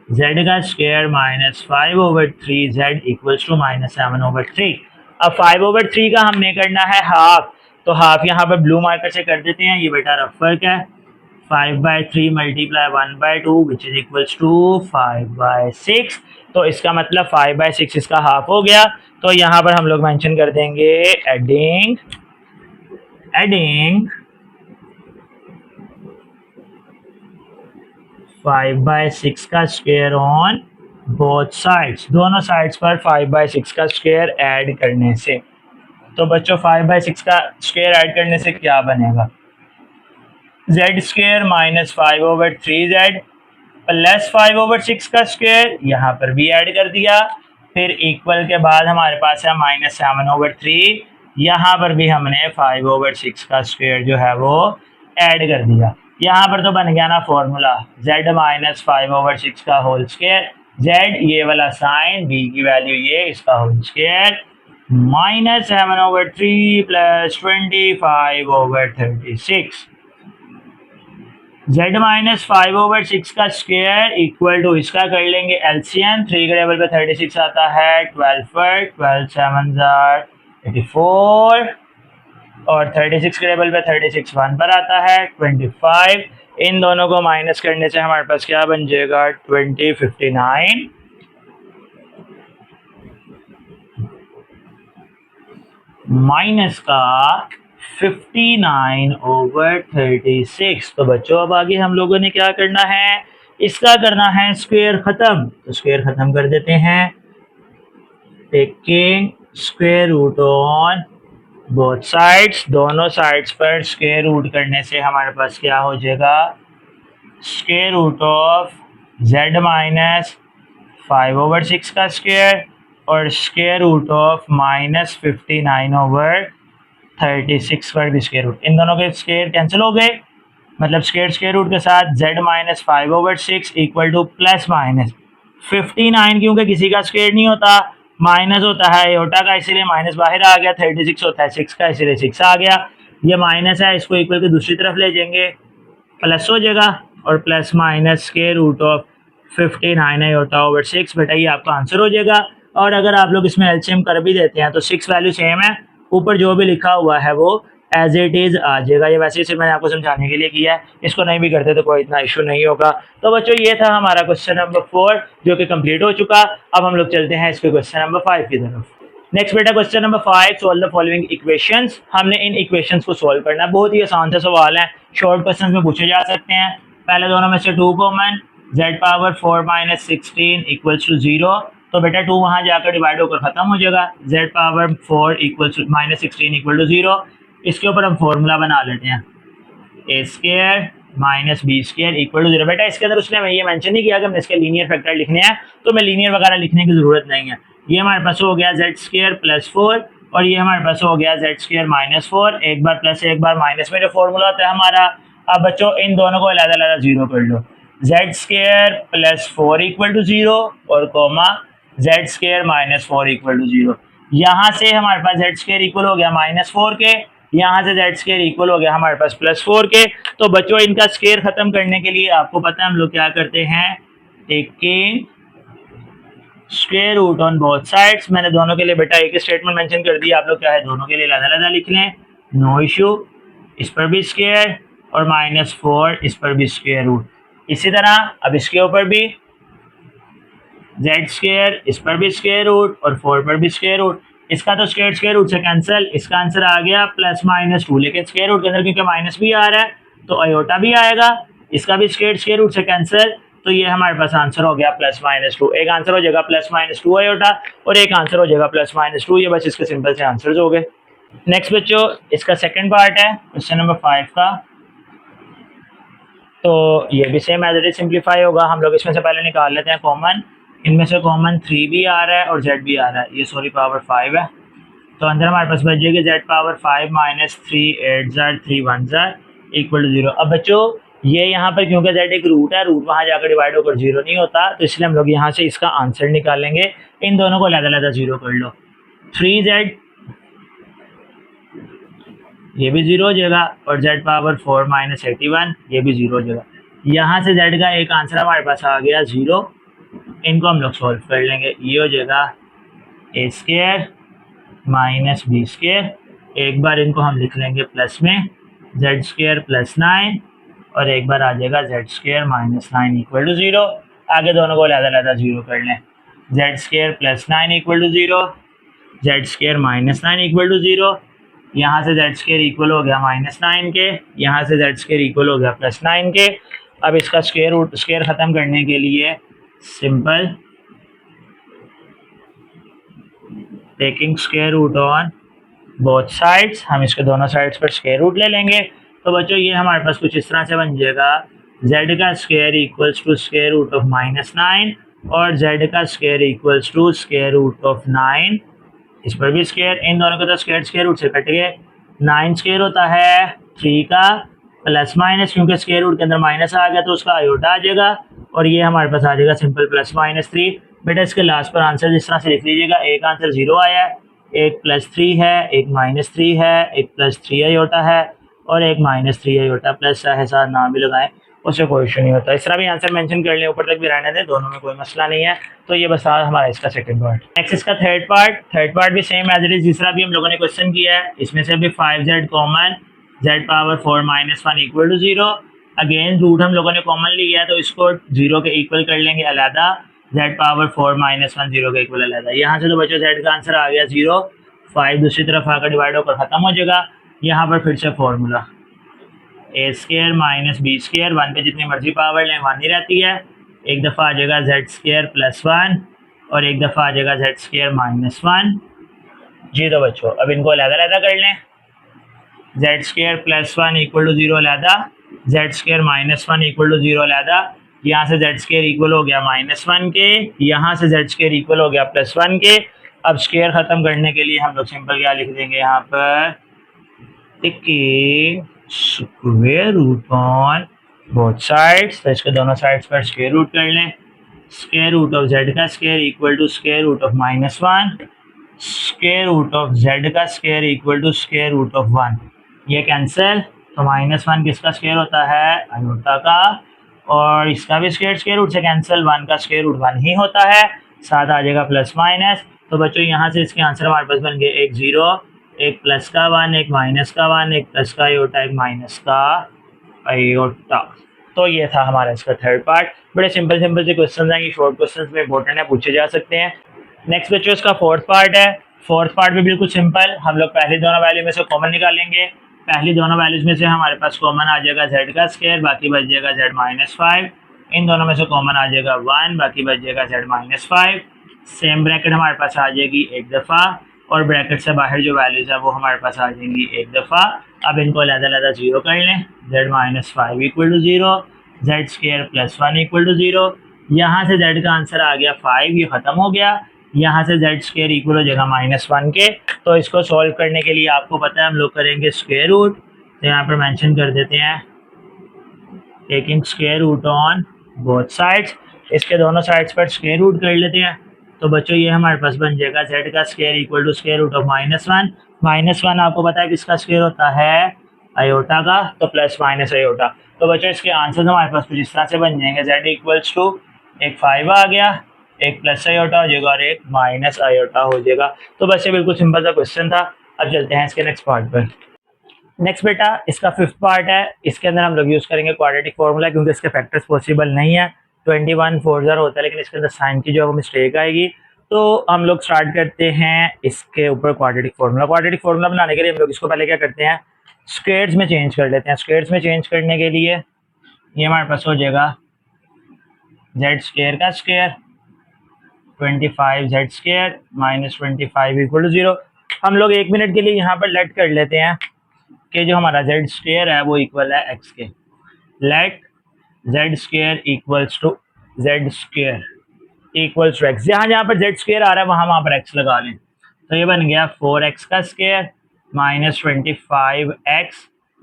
[SPEAKER 1] z का square minus 5/3z equals to -7/3। अब 5/3 का हमने करना है हाफ, तो हाफ यहाँ पर ब्लू मार्कर से कर देते हैं, ये बेटा रफ फर्क है। 5/3 multiply 1/2 which is equals to 5/6। तो इसका मतलब 5/6 इसका हाफ हो गया। तो यहाँ पर हम लोग मेंशन कर देंगे एडिंग 5/6 का स्क्वायर ऑन बोथ साइड्स, दोनों साइड्स पर 5/6 का स्क्वायर ऐड करने से। तो बच्चों 5/6 का स्क्वायर ऐड करने से क्या बनेगा, z square minus 5/3z plus 5/6 का स्क्वायर, यहाँ पर भी ऐड कर दिया। फिर इक्वल के बाद हमारे पास है -7/3, यहाँ पर भी हमने 5/6 का स्क्वायर जो है वो ऐड कर दिया। यहाँ पर तो बन गया ना फॉर्मूला, z माइनस 5/6 का होल स्क्वायर, z ये वाला साइन, b की वैल्यू ये, इसका whole square, -7/3 plus 25/36। z minus 5/6 का स्क्वायर इक्वल टू, इसका कर लेंगे एलसीएम, 3 के टेबल पे 36 आता है 12 पर, 12 7 84, और 36 के टेबल पे 36 1 पर आता है 25। इन दोनों को माइनस करने से हमारे पास क्या बन जाएगा, 2059 माइनस का 59/36। तो बच्चों अब आगे हम लोगों ने क्या करना है, इसका करना है स्क्वायर खत्म। तो स्क्वायर खत्म कर देते हैं, taking square root on both sides, दोनों साइड्स पर स्क्वायर रूट करने से हमारे पास क्या हो जाएगा, square root of z minus 5/6 का स्क्वायर और स्क्वायर रूट ऑफ -59/36 पर भी स्क्वायर रूट, इन दोनों के स्क्वायर कैंसिल हो गए, मतलब स्क्वायर रूट के साथ z minus 5/6 equal to plus minus 59, क्योंकि किसी का स्क्वायर नहीं होता, माइनस होता है आयोटा का, इसीलिए माइनस बाहर आ गया, 36 होता है 6 का, इसीलिए 6 आ गया। ये माइनस है, इसको इक्वल के दूसरी तरफ ले जाएंगे, प्लस हो जाएगा, और plus minus square root of 59 iota, बेटा ये आपका आंसर हो जाएगा। और अगर आप लोग इसमें एलसीएम कर भी देते हैं तो 6 वैल्यू सेम है, ऊपर जो भी लिखा हुआ है वो एज इट इज़ आ जाएगा। ये वैसे ही सिर्फ मैंने आपको समझाने के लिए किया है, इसको नहीं भी करते तो कोई इतना इशू नहीं होगा। तो बच्चों ये था हमारा क्वेश्चन नंबर 4 जो कि कंप्लीट हो चुका। अब हम लोग चलते हैं इसके क्वेश्चन नंबर 5 की तरफ। नेक्स्ट बेटा question number 5, solve the following equations. हमने इन इक्वेशंस को सोल्व करना है। बहुत ही आसान सा सवाल है, शॉर्ट क्वेश्चन में पूछे जा सकते हैं। पहले दोनों में से 2 common, z power 4 minus 16 equals to 0। तो बेटा 2 वहाँ जाकर डिवाइड होकर खत्म हो जाएगा। z power 4 equals to minus 16 equal to 0। इसके ऊपर हम फॉर्मूला बना लेते हैं, A square minus B square equal to 0। बेटा इसके अंदर उसने ये मेंशन नहीं किया कि हमने इसके लीनियर फैक्टर लिखने हैं, तो मैं लीनियर वगैरह लिखने की ज़रूरत नहीं है। ये हमारे पास हो गया जेड स्केयर प्लस 4 और ये हमारे पास हो गया जेड स्केयर माइनस 4। एक बार प्लस एक बार माइनस में जो फॉर्मूला होता है हमारा। अब बच्चों इन दोनों को अलग-अलग जीरो कर लो। Z square plus 4 equal to 0 और comma Z square minus 4 equal to 0। यहाँ से हमारे पास जेड स्केयर इक्वल हो गया माइनस 4 के, यहाँ से जेड स्केयर इक्वल हो गया हमारे पास प्लस 4 के। तो बच्चों इनका स्केयर खत्म करने के लिए आपको पता है हम लोग क्या करते हैं, taking square root on both sides. मैंने दोनों के लिए बेटा एक स्टेटमेंट मेंशन कर दिया, आप लोग क्या है दोनों के लिए अलग-अलग लिख लें, नो इशू। इस पर भी स्क्वायर और माइनस 4 इस पर भी स्क्वायर रूट। इसी तरह अब इसके ऊपर भी जेड स्क्वायर, इस पर भी स्क्वायर रूट और 4 पर भी स्क्वायर रूट। इसका तो स्क्वायर रूट से कैंसिल, इसका आंसर आ गया प्लस माइनस 2। लेकिन स्क्वायर रूट के अंदर क्योंकि माइनस भी आ रहा है तो अयोटा भी आएगा, इसका भी स्क्वायर रूट से कैंसिल। तो ये हमारे पास आंसर हो गया प्लस माइनस 2। एक आंसर हो जाएगा प्लस माइनस 2 अयोटा और एक आंसर हो जाएगा प्लस माइनस 2। ये बस इसके सिंपल से आंसर्स हो गए। नेक्स्ट बच्चों इसका सेकंड पार्ट है क्वेश्चन नंबर 5 का। तो ये भी same as it is simplify होगा। हम लोग इसमें से पहले निकाल लेते हैं कॉमन। इनमें से कॉमन 3 भी आ रहा है और z भी आ रहा है, ये सॉरी पावर 5 है। तो अंदर हमारे पास बच जाएगी z पावर 5 माइनस 3 8 जार 3 1 जार इक्वल टू 0। अब बच्चों ये यहाँ पर क्योंकि z एक रूट है, रूट वहाँ जाकर डिवाइड होकर 0 नहीं होता, तो इसलिए हम लोग यहाँ से इसका आंसर निकालेंगे। इन दोनों को अलग-अलग 0 कर लो। 3z ये भी 0 हो जाएगा और z पावर 4 माइनस 81 ये भी 0 हो जाएगा। यहाँ से z का एक आंसर हमारे पास आ गया 0। इनको हम लोग सॉल्व कर लेंगे। ये हो जाएगा ए स्केयर माइनस बी स्केयर। एक बार इनको हम लिख लेंगे प्लस में जेड स्केयर प्लस 9 और एक बार आ जाएगा Z square minus 9 equal to 0। आगे दोनों को अलग-अलग 0 कर लें। Z square plus 9 equal to 0, Z square minus 9 equal to 0। यहाँ से जेड स्केयर इक्वल हो गया माइनस 9 के, यहाँ से जेड स्केयर इक्वल हो गया प्लस 9 के। अब इसका स्केयर ख़त्म करने के लिए simple taking square root on both sides, हम इसके दोनों साइड्स पर स्क्वायर रूट ले लेंगे। तो बच्चों ये हमारे पास कुछ इस तरह से बन जाएगा, z का square equals to square root of minus 9 और z का square equals to square root of 9। इस पर भी स्क्वायर, इन दोनों का तो स्क्वायर रूट से कट गए। 9 स्क्वायर होता है 3 का प्लस माइनस, क्योंकि स्क्वायर रूट के अंदर माइनस आ गया तो उसका आयोटा आ जाएगा और ये हमारे पास आ जाएगा सिंपल प्लस माइनस 3। बेटा इसके लास्ट पर आंसर जिस तरह से लिख लीजिएगा, एक आंसर 0 आया है, एक प्लस 3 है, एक माइनस 3 है, एक प्लस 3 आयोटा है और एक माइनस 3 आयोटा। प्लस चाहे साथ नाम भी लगाएं उससे कोई इशू नहीं होता। इस तरह भी आंसर मेंशन कर लें, ऊपर तक भी रहने दें, दोनों में कोई मसला नहीं है। तो ये बस हमारा इसका सेकंड पार्ट। नेक्स्ट इसका थर्ड पार्ट भी सेम एज इट इज जिस तरह भी हम लोगों ने क्वेश्चन किया है। इसमें से अभी 5z common, z power 4 minus 1 equal to 0। Again root हम लोगों ने कॉमन लिया है तो इसको 0 के इक्वल कर लेंगे अलहदा, z पावर 4 माइनस 1 0 के इक्वल अलहदा। यहाँ से तो बच्चों z का आंसर आ गया 0, 5 दूसरी तरफ आकर डिवाइड होकर ख़त्म हो जाएगा। यहाँ पर फिर से formula A square minus B square, 1 पे जितनी मर्जी पावर लें 1 ही रहती है। एक दफ़ा आ जाएगा जेड स्केयर प्लस 1 और एक दफ़ा आ जाएगा जेड स्केयर माइनस 1। जी तो बच्चों अब इनको अलग-अलग कर लें। Z square plus 1 equal to 0 अलहदा, Z square minus 1 equal to 0 अलहदा। यहाँ से जेड स्केयर इक्वल हो गया माइनस 1 के, यहाँ से जेड स्केयर इक्वल हो गया प्लस 1 के। अब स्केयर ख़त्म करने के लिए हम लोग सिंपल क्या लिख देंगे यहाँ पर, taking square root on both sides. तो इसके दोनों साइड्स पर स्क्वायर रूट कर लें। स्क्वायर रूट ऑफ जेड का square equal to square root of minus 1, square root of Z का square equal to square root of 1। ये कैंसिल, तो माइनस 1 किसका स्क्वायर होता है, अयोटा का, और इसका भी स्क्वायर रूट से कैंसिल, 1 का स्क्वायर रूट 1 ही होता है, साथ आ जाएगा प्लस माइनस। तो बच्चों यहाँ से इसके आंसर हमारे पास बन गए एक 0, एक प्लस का 1, एक माइनस का 1, एक प्लस का आयोटा, एक माइनस का आयोटा। तो ये था हमारा इसका थर्ड पार्ट। बड़े सिंपल सिंपल से क्वेश्चन हैं, ये शॉर्ट क्वेश्चन में इंपॉर्टेंट है, पूछे जा सकते हैं। नेक्स्ट बच्चों इसका फोर्थ पार्ट है। फोर्थ पार्ट भी बिल्कुल सिंपल, हम लोग पहली दोनों वैल्यू में से कॉमन निकालेंगे। पहली दोनों वैल्यूज में से हमारे पास कॉमन आ जाएगा z का स्क्वायर, बाकी बच जाएगा z माइनस 5। इन दोनों में से कॉमन आ जाएगा 1, बाकी बच जाएगा z माइनस 5। सेम ब्रैकेट हमारे पास आ जाएगी एक दफ़ा, और ब्रैकेट से बाहर जो वैल्यूज है वो हमारे पास आ जाएंगी एक दफ़ा। अब इनको अलग-अलग जीरो कर लें। z minus 5 equal to zero, z square plus 1 equal to zero. यहाँ से z का आंसर आ गया 5, ये खत्म हो गया। यहाँ से z स्क्वायर इक्वल हो जाएगा -1 के। तो इसको सॉल्व करने के लिए आपको पता है हम लोग करेंगे स्क्वायर रूट। तो यहाँ पर मेंशन कर देते हैं taking square root on both sides. इसके दोनों साइड्स पर स्क्वायर रूट कर लेते हैं। तो बच्चों ये हमारे पास बन जाएगा z का square equal to square root of -1। -1 आपको पता है किसका स्क्वायर होता है, आयोटा का, तो प्लस माइनस आयोटा। तो बच्चों इसके आंसर हमारे पास कुछ इस तरह से बन जाएंगे, z इक्वल्स टू एक 5 आ गया, एक प्लस आयोटा हो जाएगा और एक माइनस आयोटा हो जाएगा। तो बस ये बिल्कुल सिंपल सा क्वेश्चन था। अब चलते हैं इसके नेक्स्ट पार्ट पर। नेक्स्ट बेटा इसका फिफ्थ पार्ट है। इसके अंदर हम लोग यूज़ करेंगे क्वाड्रेटिक फॉर्मूला, क्योंकि इसके फैक्टर्स पॉसिबल नहीं है। 21 4 होता है, लेकिन इसके अंदर साइन की जो है वो मिस्टेक आएगी। तो हम लोग स्टार्ट करते हैं इसके ऊपर क्वाड्रेटिक फॉर्मूला। क्वाड्रेटिक फॉर्मूला बनाने के लिए हम लोग इसको पहले क्या करते हैं, स्क्वायर्स में चेंज कर लेते हैं। स्क्वायर्स में चेंज करने के लिए ये हमारे पास हो जाएगा जेड स्क्वायर का square 25 Z square minus 25 equal to 0। हम लोग 1 मिनट के लिए यहाँ पर लेट कर लेते हैं कि जो हमारा जेड स्क्वायर है वो इक्वल है एक्स के। Let Z square equals to Z square equals to X. जहाँ जहाँ पर जेड स्क्वायर आ रहा है वहाँ पर एक्स लगा लें। तो ये बन गया 4x का square minus 25x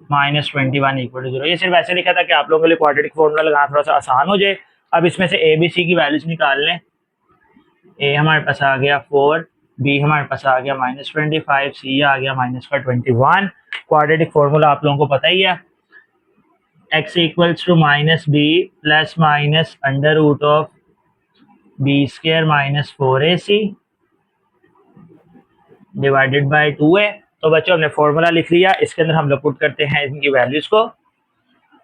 [SPEAKER 1] minus 21 equal to 0। ये सिर्फ ऐसे लिखा था कि आप लोगों के लिए क्वाड्रेटिक फॉर्मूला लगाना थोड़ा सा आसान हो जाए। अब इसमें से ए बी सी की वैल्यूज निकाल लें। ए हमारे पास आ गया 4, बी हमारे पास आ गया -25, सी आ गया -21। क्वाड्रेटिक फॉर्मूला आप लोगों को पता ही है, x equals to minus B plus minus under root of B square minus 4ac divided by 2a। तो बच्चों हमने फॉर्मूला लिख लिया, इसके अंदर हम लोग पुट करते हैं इनकी वैल्यूज को।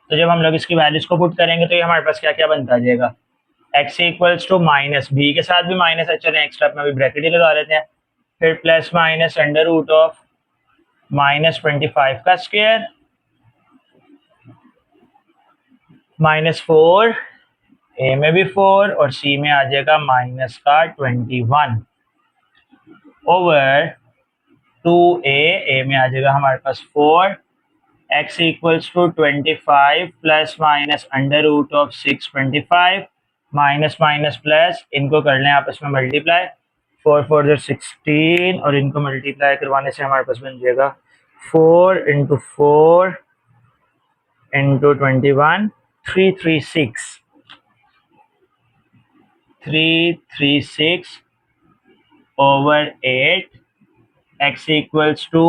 [SPEAKER 1] तो जब हम लोग इसकी वैल्यूज को पुट करेंगे तो ये हमारे पास क्या क्या बनता जाएगा, x equals to minus B के साथ भी माइनस है, चलें एक्स्ट्रा में भी ब्रैकेट ही लगा लेते हैं, फिर plus minus under root of -25 का स्क्वायर -4, ए में भी 4 और सी में आ जाएगा माइनस का 21 ओवर 2a में आ जाएगा हमारे पास 4, x equals to 25 plus minus under root of 625 minus minus plus, इनको कर लें आपस में मल्टीप्लाई, 4 4 16 और इनको मल्टीप्लाई करवाने से हमारे पास बन जाएगा 4 into 4 into 21 336 over 8, x equals to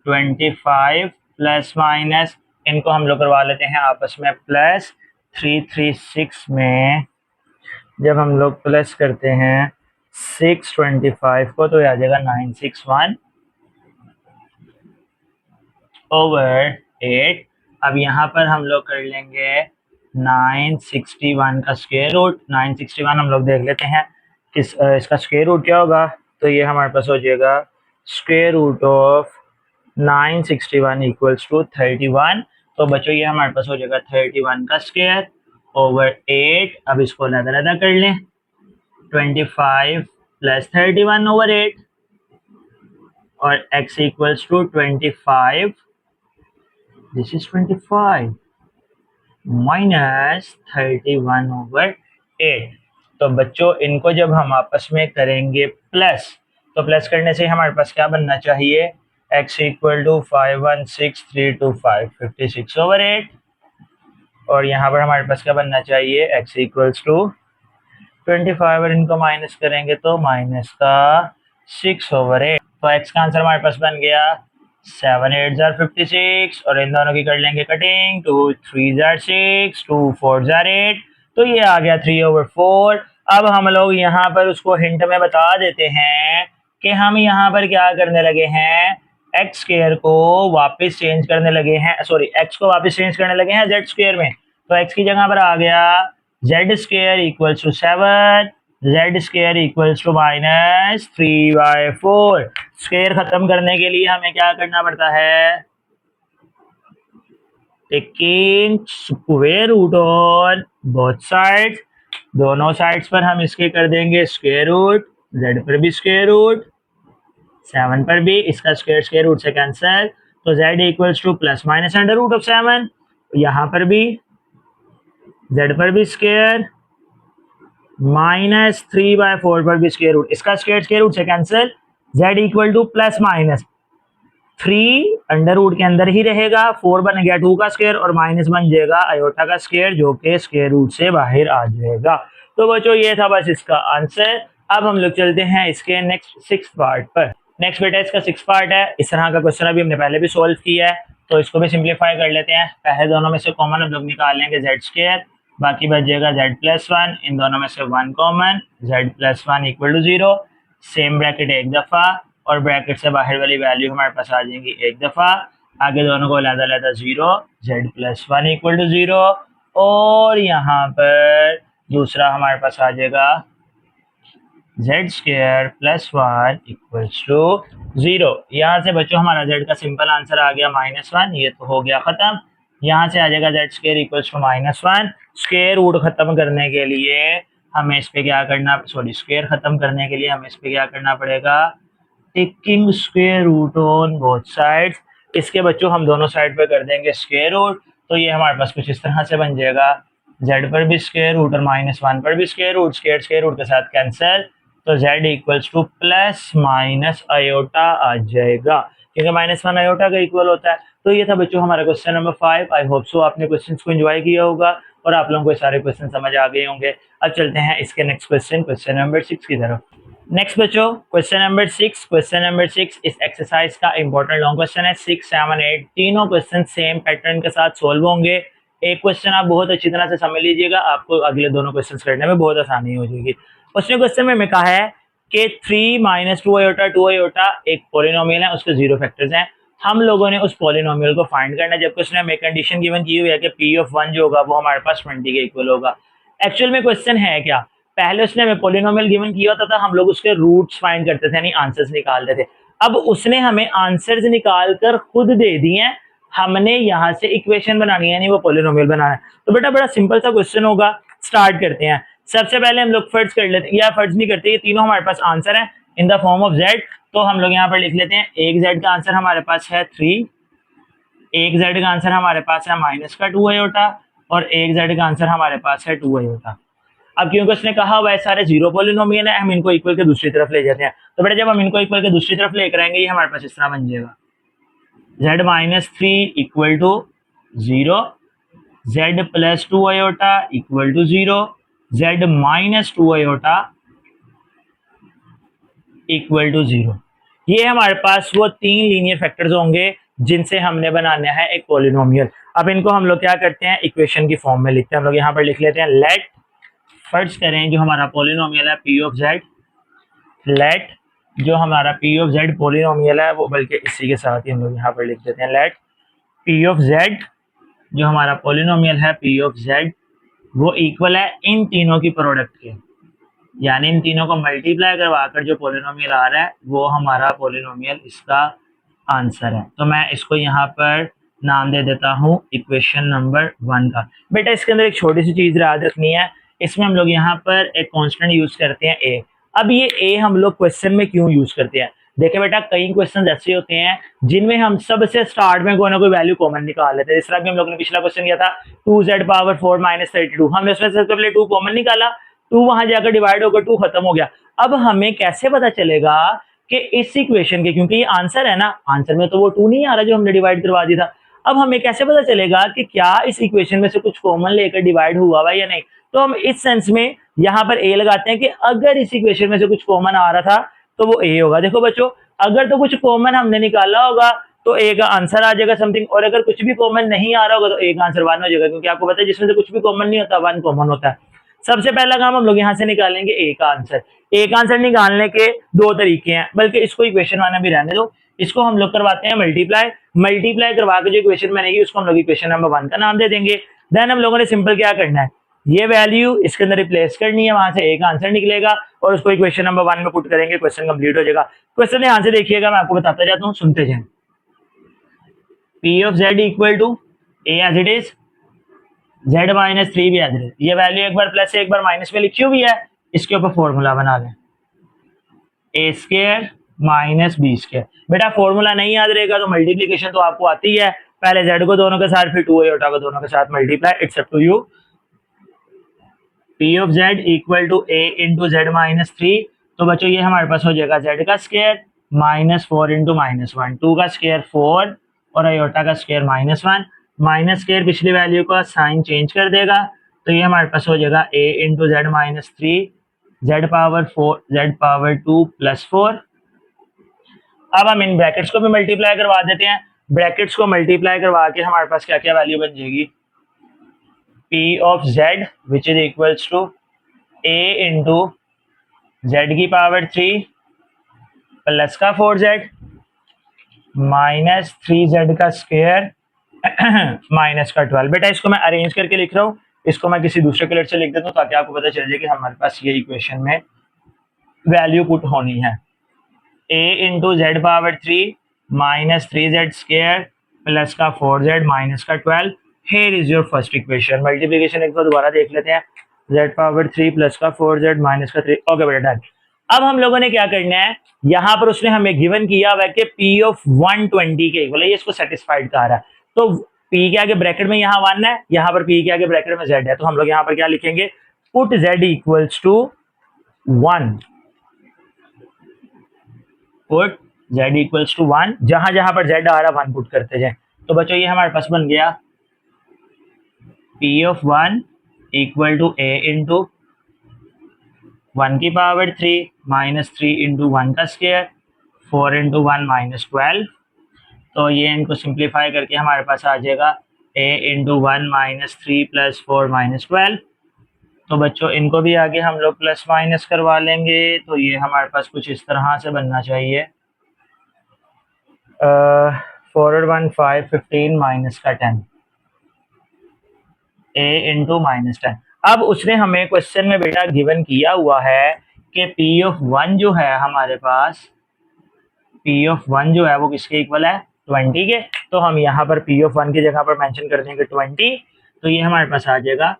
[SPEAKER 1] 25 plus minus, इनको हम लोग करवा लेते हैं आपस में प्लस, 336 में जब हम लोग प्लस करते हैं 625 को तो आ जाएगा 961 ओवर 8। अब यहाँ पर हम लोग कर लेंगे 961 का स्क्वायर रूट। 961 हम लोग देख लेते हैं किस इसका स्क्वायर रूट क्या होगा। तो ये हमारे पास हो जाएगा square root of 961 equals to 31। तो बच्चों ये हमारे पास हो जाएगा 31 का स्क्वायर ओवर 8। अब इसको अलग-अलग कर लें, 25 प्लस 31 ओवर 8 और x equals to 25, this is 25 minus 31 over 8। तो बच्चों इनको जब हम आपस में करेंगे प्लस, तो प्लस करने से हमारे पास क्या बनना चाहिए, x इक्वल टू 516325 56 ओवर 8 और यहाँ पर हमारे पास क्या बनना चाहिए, x इक्वल्स टू 25 और इनको माइनस करेंगे तो माइनस का 6 ओवर 8। तो x का आंसर हमारे पास बन गया 7 8 56 और इन दोनों की कर लेंगे कटिंग, 2 3 6 2 4 8, तो ये आ गया 3 ओवर 4। अब हम लोग यहाँ पर उसको हिंट में बता देते हैं कि हम यहाँ पर क्या करने लगे हैं, एक्स स्क्वायर को वापस चेंज करने लगे हैं, सॉरी एक्स को वापस चेंज करने लगे हैं जेड स्क्वायर में। तो एक्स की जगह पर आ गया Z square equals to 7, Z square equals to -3/4। Square खत्म करने के लिए हमें क्या करना पड़ता है, taking square root on both sides, दोनों साइड्स पर हम इसके कर देंगे स्क्वायर रूट, जेड पर भी स्क्वायर रूट, 7 पर भी, इसका स्क्वायर स्क्वायर रूट से कैंसिल, तो z equals to plus minus under root of 7, यहाँ पर भी z पर भी स्क्वायर, -3/4 पर भी स्क्वायर रूट, इसका स्क्वायर स्क्वायर रूट से cancel, z equal to plus minus 3 under root के अंदर ही रहेगा, 4 बन गया 2 का स्क्वायर और माइनस बन जाएगा आयोटा का स्क्वायर जो कि स्क्वायर रूट से बाहर आ जाएगा। तो बच्चों ये था बस इसका आंसर। अब हम लोग चलते हैं इसके नेक्स्ट 6 पार्ट पर। नेक्स्ट बेटा इसका 6 पार्ट है। इस तरह का क्वेश्चन अभी हमने पहले भी सॉल्व किया है, तो इसको भी सिंप्लीफाई कर लेते हैं। पहले दोनों में से कॉमन हम लोग निकाल लेंगे जेड स्क्वायर, बाकी बच जाएगा z+1, इन दोनों में से 1 common, z+1 equal to 0, same bracket एक दफ़ा और ब्रैकेट से बाहर वाली वैल्यू हमारे पास आ जाएंगी एक दफ़ा, आगे दोनों को अलग-अलग 0, z+1 इक्वल टू 0 और यहाँ पर दूसरा हमारे पास आ जाएगा z² + 1 इक्वल्स टू 0। यहाँ से बच्चों हमारा z का सिंपल आंसर आ गया -1, ये तो हो गया खत्म। यहाँ से आ जाएगा z² equals to -1। Square root खत्म करने के लिए हमें इस पे क्या करना, सॉरी स्क्वायर खत्म करने के लिए हमें इस पे क्या करना पड़ेगा, taking square root on both sides. इसके बच्चों हम दोनों साइड पे कर देंगे स्क्वायर रूट, तो ये हमारे पास कुछ इस तरह से बन जाएगा, z पर भी स्क्वायर रूट और -1 पर भी square root, square square root के साथ कैंसिल, तो z equals to plus minus iota आ जाएगा, क्योंकि -1 आयोटा का इक्वल होता है। तो ये था बच्चों हमारा question number 5। I hope so आपने क्वेश्चंस को एंजॉय किया होगा और आप लोगों को सारे क्वेश्चन समझ आ गए होंगे। अब चलते हैं इसके नेक्स्ट क्वेश्चन नंबर 6 की तरफ। नेक्स्ट बच्चों क्वेश्चन नंबर 6 इस एक्सरसाइज का इंपॉर्टेंट लॉन्ग क्वेश्चन है। 6, 7, 8 तीनों क्वेश्चन सेम पैटर्न के साथ सोल्व होंगे। एक क्वेश्चन आप बहुत अच्छी तरह से समझ लीजिएगा, आपको अगले दोनों क्वेश्चन करने में बहुत आसानी हो जाएगी। क्वेश्चन में कहा है कि 3 - 2 आयोटा 2 आयोटा एक पॉलिनोमियल है, उसके 0 फैक्टर्स हैं। हम लोगों ने उस पॉलिनोमियल को फाइंड करना है, जबकि उसने हमें कंडीशन गिवन की हुई है कि p(1) जो होगा वो हमारे पास 20 के इक्वल होगा। एक्चुअल में क्वेश्चन है क्या, पहले उसने हमें पॉलिनोमियल गिवन किया होता था, हम लोग उसके रूट्स फाइंड करते थे यानी आंसर्स निकालते थे। अब उसने हमें आंसर्स निकाल कर खुद दे दिए हैं, हमने यहाँ से इक्वेशन बनानी है यानी वो पॉलिनोमियल बनाना है। तो बेटा बड़ा सिंपल सा क्वेश्चन होगा, स्टार्ट करते हैं। सबसे पहले हम लोग फर्ज कर लेते हैं, या फर्ज नहीं करते, ये तीनों हमारे पास आंसर है in the form of z। तो हम लोग यहाँ पर लिख लेते हैं, एक z का आंसर हमारे पास है 3, एक z का आंसर हमारे पास है -2 आयोटा और एक z का आंसर हमारे पास है 2 आयोटा। अब क्योंकि उसने कहा हुआ है सारे 0 पॉलिनोमियल है, हम इनको इक्वल के दूसरी तरफ ले जाते हैं। तो बेटा जब हम इनको इक्वल के दूसरी तरफ लेकर आएंगे, ये हमारे पास इस तरह बन जाएगा, z - 3 equal to 0, z+2 iota equal to 0, z-2 iota equal to 0। ये हमारे पास वो 3 लीनियर फैक्टर्स होंगे जिनसे हमने बनाना है एक पॉलिनोमियल। अब इनको हम लोग क्या करते हैं, इक्वेशन की फॉर्म में लिखते हैं। हम लोग यहाँ पर लिख लेते हैं, लेट फर्ज करें जो हमारा पॉलिनोमियल है p ऑफ z, लेट जो हमारा p ऑफ z पॉलिनोमियल है वो, बल्कि इसी के साथ ही हम लोग यहाँ पर लिख देते हैं, लेट p ऑफ z जो हमारा पॉलिनोमियल है p ऑफ z वो इक्वल है इन तीनों की प्रोडक्ट के, यानी इन तीनों को मल्टीप्लाई करवाकर जो पॉलिनोमियल आ रहा है वो हमारा पॉलिनोमियल इसका आंसर है। तो मैं इसको यहाँ पर नाम दे देता हूँ इक्वेशन नंबर 1 का। बेटा इसके अंदर एक छोटी सी चीज़ याद रखनी है, इसमें हम लोग यहाँ पर एक कांस्टेंट यूज़ करते हैं a। अब ये a हम लोग क्वेश्चन में क्यों यूज़ करते हैं, देखिए बेटा कई क्वेश्चन ऐसे होते हैं जिनमें हम सबसे स्टार्ट में कोई ना कोई वैल्यू कॉमन निकाल लेते हैं। जिस तरह भी हम लोग ने पिछला क्वेश्चन किया था 2z⁴ - 32, हमने उसमें सबसे पहले 2 कॉमन निकाला, 2 वहां जाकर डिवाइड होकर 2 खत्म हो गया। अब हमें कैसे पता चलेगा कि इस इक्वेशन के, क्योंकि ये आंसर है ना, आंसर में तो वो 2 नहीं आ रहा जो हमने डिवाइड करवा दिया था। अब हमें कैसे पता चलेगा कि क्या इस इक्वेशन में से कुछ कॉमन लेकर डिवाइड हुआ हुआ या नहीं। तो हम इस सेंस में यहाँ पर a लगाते हैं कि अगर इस इक्वेशन में से कुछ कॉमन आ रहा था तो वो a होगा। देखो बच्चों, अगर तो कुछ कॉमन हमने निकाला होगा तो a का आंसर आ जाएगा समथिंग, और अगर कुछ भी कॉमन नहीं आ रहा होगा तो a का आंसर 1 हो जाएगा, क्योंकि आपको पता है जिसमें से कुछ भी कॉमन नहीं होता 1 कॉमन होता है। सबसे पहला काम हम लोग यहाँ से निकालेंगे ए का आंसर। ए का आंसर निकालने के दो तरीके हैं, बल्कि इसको इक्वेशन वाला भी रहने दो, इसको हम लोग करवाते हैं मल्टीप्लाई। मल्टीप्लाई करवा के जो इक्वेशन बनेगी उसको हम लोग इक्वेशन नंबर 1 का नाम दे देंगे। देन हम लोगों ने सिंपल क्या करना है, ये वैल्यू इसके अंदर रिप्लेस करनी है, वहां से ए का आंसर निकलेगा और उसको इक्वेशन नंबर 1 में पुट करेंगे, क्वेश्चन कंप्लीट हो जाएगा। क्वेश्चन ध्यान से देखिएगा, मैं आपको बताता जाता हूँ, सुनते जाएं। P of Z equal to A as it is, Z minus 3 भी एज इट इज। ये वैल्यू एक बार प्लस से एक बार माइनस में लिखी हुई है, इसके ऊपर फॉर्मूला बना लें, ए स्क्वायर माइनस बी स्क्वायर। बेटा फॉर्मूला नहीं याद रहेगा तो मल्टीप्लीकेशन तो आपको आती है, पहले जेड को दोनों के साथ, फिर 2 आयोटा को दोनों के साथ multiply, it's up to you. P of Z equal to A into Z minus 3, तो बच्चों ये हमारे पास हो जाएगा जेड का स्क्वायर माइनस 4 इंटू माइनस 1, 2 का स्क्वायर 4 और आयोटा का स्क्वायर माइनस 1। माइनस स्क्वायर पिछली वैल्यू का साइन चेंज कर देगा, तो ये हमारे पास हो जाएगा A into Z minus 3, Z power 4, Z power 2 plus 4। अब हम इन ब्रैकेट्स को भी मल्टीप्लाई करवा देते हैं। ब्रैकेट्स को मल्टीप्लाई करवा के हमारे पास क्या क्या वैल्यू बन जाएगी, P of Z which is equals to A into Z की पावर 3 प्लस का 4z माइनस 3z का स्क्वायर माइनस का 12। बेटा इसको मैं अरेंज करके लिख रहा हूँ, इसको मैं किसी दूसरे कलर से लिख देता हूँ ताकि आपको पता चल जाए कि हमारे पास ये इक्वेशन में वैल्यू पुट होनी है। a into Z power 3 minus 3z square plus का 4z माइनस का 12। Here is your first equation. Multiplication एक बार दोबारा देख लेते हैं, z पावर 3 प्लस का 4z माइनस का 3। ओके बेटा डन। अब हम लोगों ने क्या करना है, यहाँ पर उसने हमें गिवन किया हुआ है कि p ऑफ 120 के इक्वल है, ये इसको सेटिस्फाइड कहा रहा है। तो p के आगे ब्रैकेट में यहाँ 1 है, यहाँ पर p के आगे ब्रैकेट में z है, तो हम लोग यहाँ पर क्या लिखेंगे, put z equals to 1, put z equals to 1, जहां जहां पर z आ रहा है 1 पुट करते जाए। तो बच्चों ये हमारे पास बन गया p of 1 equal to a into 1 की पावर 3 माइनस 3 इंटू 1 का स्क्वायर 4 इंटू 1 माइनस 12। तो ये इनको सिंप्लीफाई करके हमारे पास आ जाएगा a into 1 minus 3 plus 4 minus 12। तो बच्चों इनको भी आगे हम लोग प्लस माइनस करवा लेंगे, तो ये हमारे पास कुछ इस तरह से बनना चाहिए, 4 और 1 5 15 माइनस का 10, a इंटू माइनस 10। अब उसने हमें क्वेश्चन में बेटा गिवन किया हुआ है कि p ऑफ 1 जो है हमारे पास, p ऑफ 1 जो है वो किसके इक्वल है, 20 के। तो हम यहाँ पर p ऑफ 1 की जगह पर मेंशन कर देंगे 20, तो ये हमारे पास आ जाएगा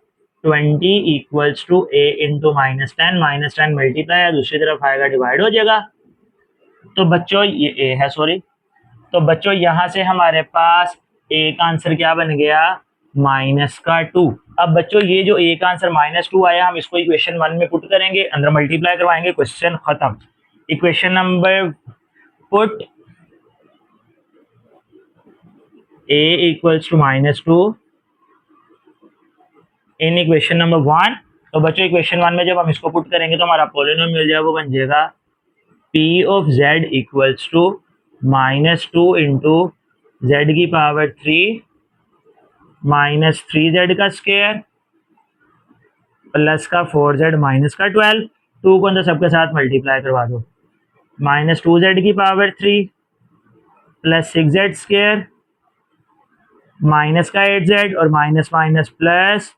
[SPEAKER 1] 20 equals to a into minus 10, minus 10 multiply दूसरी तरफ आएगा डिवाइड हो जाएगा। तो बच्चों ये a है, सॉरी, तो बच्चों यहाँ से हमारे पास a का आंसर क्या बन गया, माइनस का 2। अब बच्चों ये जो a का आंसर माइनस 2 आया, हम इसको इक्वेशन 1 में पुट करेंगे, अंदर मल्टीप्लाई करवाएंगे, क्वेश्चन खत्म। Equation number put a equals to minus 2 in equation number 1। तो बच्चों इक्वेशन 1 में जब हम इसको पुट करेंगे तो हमारा पॉलिनोमियल जो है वो बन जाएगा p of z equals to minus 2 into Z की पावर 3 माइनस 3z का स्क्वायर प्लस का 4z माइनस का 12। 2 को अंदर सबके साथ मल्टीप्लाई करवा दो, माइनस 2z की power 3 plus 6z square minus का 8z और माइनस माइनस प्लस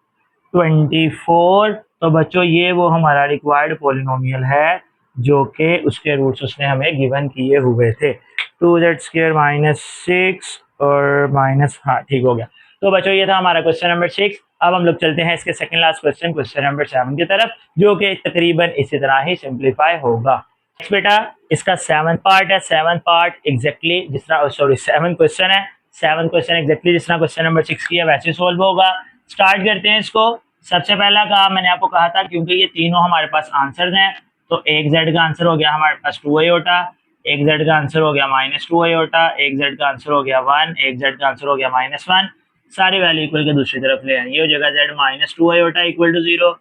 [SPEAKER 1] 24। तो बच्चों ये वो हमारा रिक्वायर्ड पॉलिनोमियल है जो कि उसके रूट्स उसने हमें गिवन किए हुए थे, 2z स्क्वायर माइनस 6 और माइनस, हाँ ठीक हो गया। तो बच्चों ये था हमारा क्वेश्चन नंबर 6। अब हम लोग चलते हैं इसके second last question, question number 7 की तरफ, जो कि तकरीबन इसी तरह ही सिंप्लीफाई होगा। बेटा इसका 7th पार्ट है, 7th पार्ट एग्जैक्टली जिस तरह, सॉरी 7th क्वेश्चन है, 7th क्वेश्चन एग्जैक्टली जिस तरह क्वेश्चन नंबर 6 की है वैसे सोल्व होगा। स्टार्ट करते हैं इसको। सबसे पहला काम मैंने आपको कहा था, क्योंकि ये तीनों हमारे पास आंसर्स हैं, तो एक जेड का आंसर हो गया हमारे पास 2 आयोटा, एक जेड का आंसर हो गया माइनस 2 आयोटा, एक जेड का आंसर हो गया 1, एक जेड का आंसर हो गया माइनस 1। सारी वैल्यू इक्वल के दूसरी तरफ ले आए, ये हो जाएगा Z minus 2 iota equal to 0,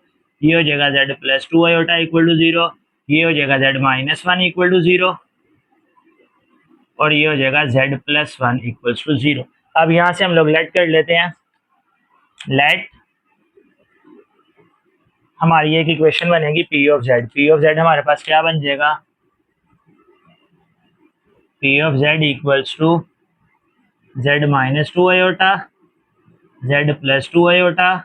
[SPEAKER 1] ये हो जाएगा Z plus 2 iota equal to 0, ये हो जाएगा जेड माइनस 1 इक्वल टू 0 और ये हो जाएगा जेड प्लस 1 इक्वल्स टू 0। अब यहाँ से हम लोग लेट कर लेते हैं, लेट हमारी एक इक्वेशन बनेगी P of Z. P of Z हमारे पास क्या बन जाएगा, P of Z equals to Z minus two iota, Z plus two iota,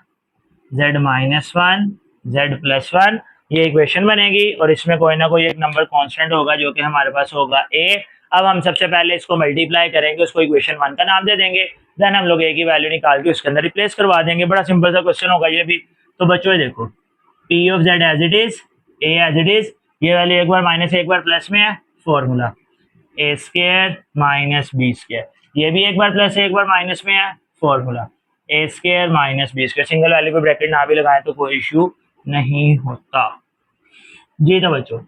[SPEAKER 1] Z minus one, Z plus one. ये इक्वेशन बनेगी और इसमें कोई ना कोई एक नंबर कांस्टेंट होगा जो कि हमारे पास होगा ए। अब हम सबसे पहले इसको मल्टीप्लाई करेंगे, उसको इक्वेशन वन का नाम दे देंगे, देन हम लोग ए की वैल्यू निकाल के उसके अंदर रिप्लेस करवा देंगे। बड़ा सिंपल सा क्वेश्चन होगा ये भी। तो बच्चों देखो, P of Z as it is, A as it is, ये वैल्यू एक बार माइनस एक बार प्लस में है, formula A square minus B square, ये भी एक बार प्लस एक बार माइनस में है, formula A square minus B square. Single value पे ब्रैकेट ना भी लगाए तो कोई इश्यू नहीं होता जी। तो बच्चों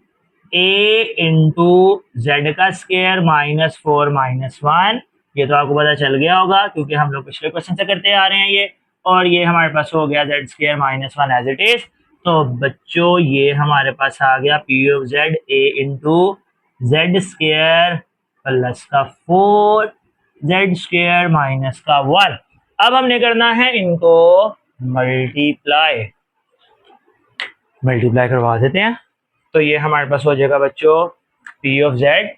[SPEAKER 1] ए इंटू जेड का square minus four minus one, ये तो आपको पता चल गया होगा क्योंकि हम लोग पिछले क्वेश्चन से करते आ रहे हैं ये। और ये हमारे पास हो गया Z square minus one as it is. तो बच्चों ये हमारे पास आ गया P of Z A into Z square plus का फोर, जेड स्केयर माइनस का वन। अब हमने करना है इनको मल्टीप्लाई, मल्टीप्लाई करवा देते हैं। तो ये हमारे पास हो जाएगा बच्चों P of Z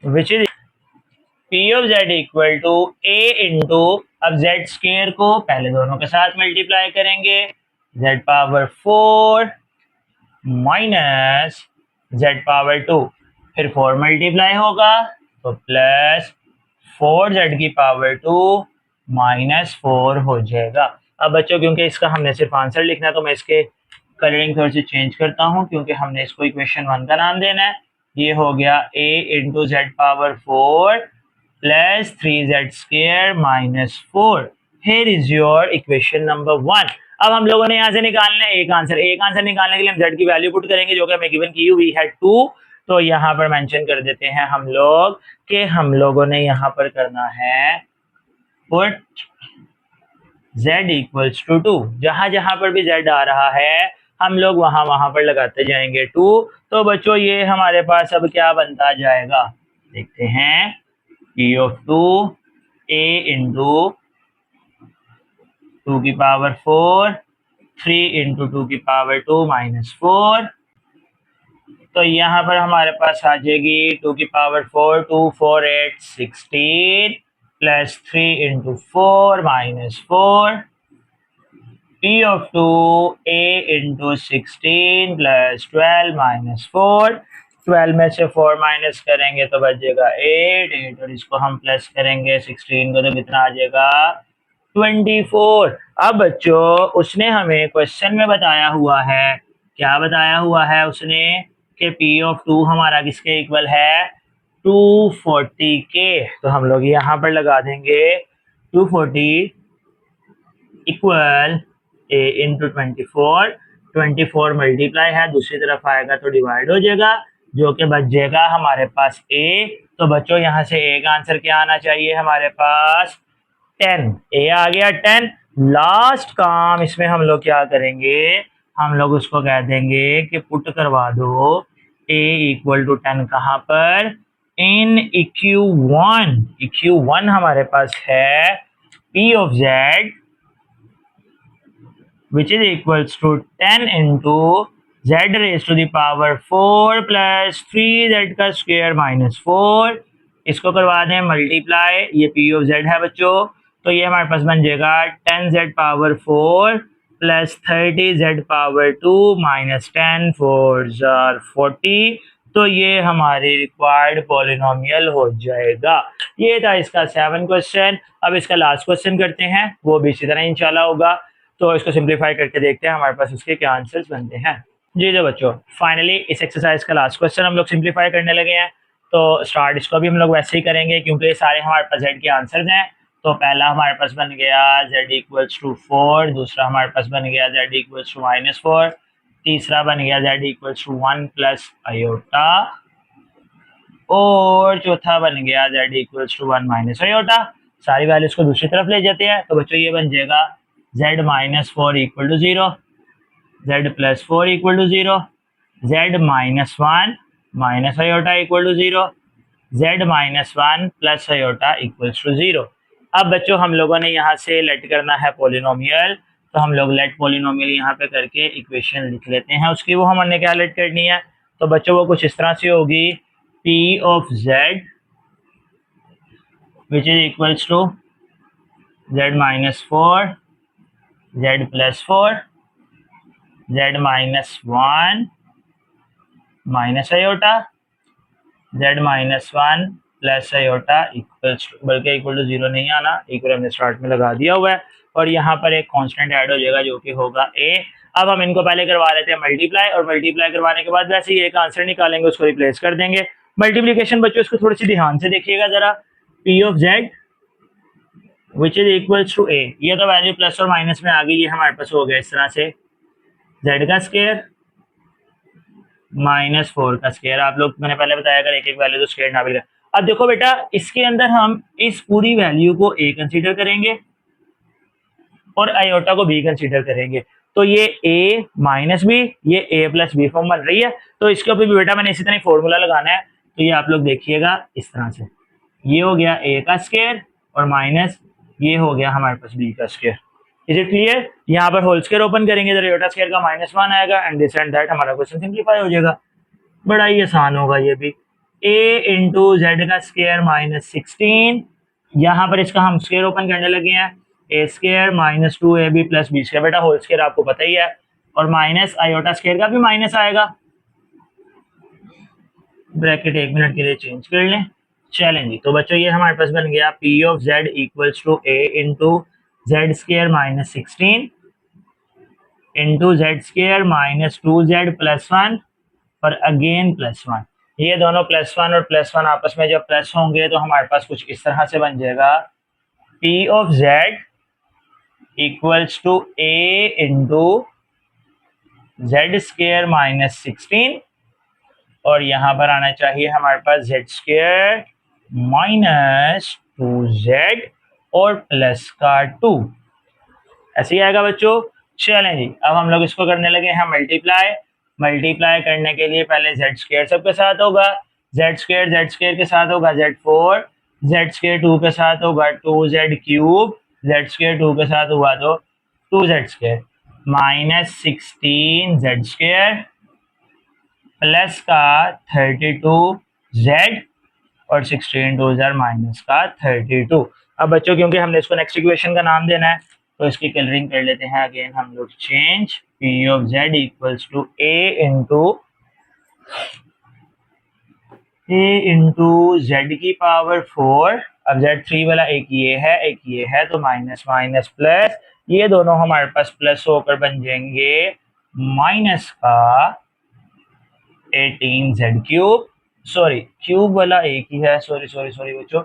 [SPEAKER 1] which is P of Z equal to A into, अब जेड स्केयर को पहले दोनों के साथ मल्टीप्लाई करेंगे, Z power four minus Z power two, फिर फोर मल्टीप्लाई होगा तो प्लस फोर जेड की पावर टू माइनस फोर हो जाएगा। अब बच्चों क्योंकि इसका हमने सिर्फ आंसर लिखना है तो मैं इसके कलरिंग थोड़ी सी चेंज करता हूँ क्योंकि हमने इसको इक्वेशन वन का नाम देना है। ये हो गया A into Z power four plus three Z square minus four. Here is your equation number one. अब हम लोगों ने यहाँ से निकालना है एक आंसर। एक आंसर निकालने के लिए हम जेड की वैल्यू पुट करेंगे जो कि हमें गिवन की हुई है टू। तो यहाँ पर मेंशन कर देते हैं हम लोग कि हम लोगों ने यहाँ पर करना है put z equals to two. जहां जहां पर भी z आ रहा है हम लोग वहां वहां पर लगाते जाएंगे टू। तो बच्चों ये हमारे पास अब क्या बनता जाएगा देखते हैं, p of two a into two की power four, three into two की पावर टू माइनस फोर। तो यहाँ पर हमारे पास आ जाएगी टू की power four, two four eight sixteen plus three into four minus four, P of two A into sixteen plus twelve minus four. Twelve में से फोर माइनस करेंगे तो बचेगा एट, एट और इसको हम प्लस करेंगे सिक्सटीन को तो कितना आ जाएगा 24। अब बच्चों उसने हमें क्वेश्चन में बताया हुआ है, क्या बताया हुआ है उसने कि पी ऑफ टू हमारा किसके इक्वल है 240 के। तो हम लोग यहाँ पर लगा देंगे 240 इक्वल ए इंटू 24, 24 मल्टीप्लाई है दूसरी तरफ आएगा तो डिवाइड हो जाएगा जो कि बच जाएगा हमारे पास ए। तो बच्चों यहाँ से ए का आंसर क्या आना चाहिए हमारे पास 10। ए आ गया 10। लास्ट काम इसमें हम लोग क्या करेंगे, हम लोग उसको कह देंगे कि पुट करवा दो ए इक्वल टू 10 कहाँ पर, इन इक्यू वन। इक्यू वन हमारे पास है P of Z which is equals to 10 into z raised to the power 4 plus 3z का स्क्वायर माइनस 4। इसको करवा दें मल्टीप्लाई, ये p ऑफ z है बच्चों। तो ये हमारे पास बन जाएगा 10z power 4 plus 30z power 2 minus 10 4 jar 40। तो ये हमारी रिक्वायर्ड पॉलिनोमियल हो जाएगा। ये था इसका 7 क्वेश्चन। अब इसका लास्ट क्वेश्चन करते हैं, वो भी इसी तरह इंशाल्लाह होगा। तो इसको सिंप्लीफाई करके देखते हैं हमारे पास उसके क्या आंसर्स बनते हैं। जी तो बच्चों फाइनली इस एक्सरसाइज का लास्ट क्वेश्चन हम लोग सिंप्लीफाई करने लगे हैं। तो स्टार्ट इसको भी हम लोग वैसे ही करेंगे क्योंकि ये सारे हमारे पास जेड के आंसर्स हैं। तो पहला हमारे पास बन गया जेड इक्वल्स टू 4, दूसरा हमारे पास बन गया जेड इक्वल्स टू माइनस 4, तीसरा बन गया Z equals to 1 plus iota, और चौथा बन गया Z equals to 1 minus iota. सारी वैल्यूज को दूसरी तरफ ले जाते हैं तो बच्चों ये बन जाएगा z minus four equal to zero, z plus four equal to zero, z minus one minus iota equal to zero, z minus one plus iota equal to zero. अब बच्चों हम लोगों ने यहाँ से लेट करना है पॉलिनोमियल। तो हम लोग लेट पॉलिनोमियल यहाँ पे करके इक्वेशन लिख लेते हैं उसकी। वो हमने क्या लेट करनी है, तो बच्चों वो कुछ इस तरह से होगी, P of Z which is equals to Z minus 4 Z plus 4 Z minus 1 minus iota Z minus 1 plus iota equals to, बल्कि इक्वल टू 0 नहीं आना, इक्वल हमने स्टार्ट में लगा दिया हुआ है, और यहाँ पर एक कांस्टेंट ऐड हो जाएगा जो कि होगा ए। अब हम इनको पहले करवा लेते हैं मल्टीप्लाई, और मल्टीप्लाई करवाने के बाद वैसे ही एक आंसर निकालेंगे, उसको रिप्लेस कर देंगे। मल्टीप्लीकेशन बच्चों इसको थोड़ी सी ध्यान से देखिएगा जरा, P of Z which is equals to A, ये तो वैल्यू प्लस और माइनस में आ गई, ये हमारे पास हो गया इस तरह से, जेड का स्क्वायर माइनस 4 का स्क्वायर। आप लोग मैंने पहले बताया अगर एक एक वैल्यू तो स्क्वायर ना भी। अब देखो बेटा, इसके अंदर हम इस पूरी वैल्यू को ए कंसीडर करेंगे और आयोटा को बी कंसीडर करेंगे, तो ये a माइनस बी, ये a प्लस बी फॉर्म बन रही है। तो इसके ऊपर भी बेटा मैंने इसी तरह फॉर्मूला लगाना है, तो ये आप लोग देखिएगा इस तरह से, ये हो गया a का स्क्वायर और माइनस ये हो गया हमारे पास b का स्क्वायर। Is it clear? यहाँ पर होल स्क्वायर ओपन करेंगे तो आयोटा स्क्वायर का -1 आएगा एंड दिस एंड दैट, हमारा क्वेश्चन सिंप्लीफाई हो जाएगा। बड़ा ही आसान होगा ये भी, a इंटू जेड का स्क्वायर -16, यहाँ पर इसका हम स्क्वायर ओपन करने लगे हैं, A square minus 2ab plus B square, बेटा होल स्क्वायर आपको पता ही है, और माइनस आयोटा स्क्वायर का भी माइनस आएगा, ब्रैकेट 1 मिनट के लिए चेंज कर लें। चलें जी, तो बच्चों ये हमारे पास बन गया P of Z equals to A into Z square -16 into Z square -2z plus 1 और अगेन प्लस 1। ये दोनों +1 और +1 आपस में जब प्लस होंगे तो हमारे पास कुछ इस तरह से बन जाएगा, P of Z equals to A into Z square -16 और यहाँ पर आना चाहिए हमारे पास जेड स्क्वायर -2z और प्लस का 2, ऐसे ही आएगा बच्चों। चलें जी, अब हम लोग इसको करने लगे हैं मल्टीप्लाई। मल्टीप्लाई करने के लिए पहले जेड स्क्वायर सबके साथ होगा, जेड स्क्वायर के साथ होगा z4, जेड स्क्वायर 2 के साथ होगा 2z क्यूब, जेड स्क्वायर 2 के साथ हुआ तो 2z square -16 Z square plus का 32z और 16 2 माइनस का 32। अब बच्चों क्योंकि हमने इसको नेक्स्ट इक्वेशन का नाम देना है तो इसकी कलरिंग कर लेते हैं अगेन हम लोग change, P of Z equals to A into Z की पावर 4। अब z3 वाला एक ये है तो माइनस माइनस प्लस, ये दोनों हमारे पास प्लस होकर बन जाएंगे माइनस का 18z क्यूब, सॉरी क्यूब वाला एक ही है, सॉरी बच्चों,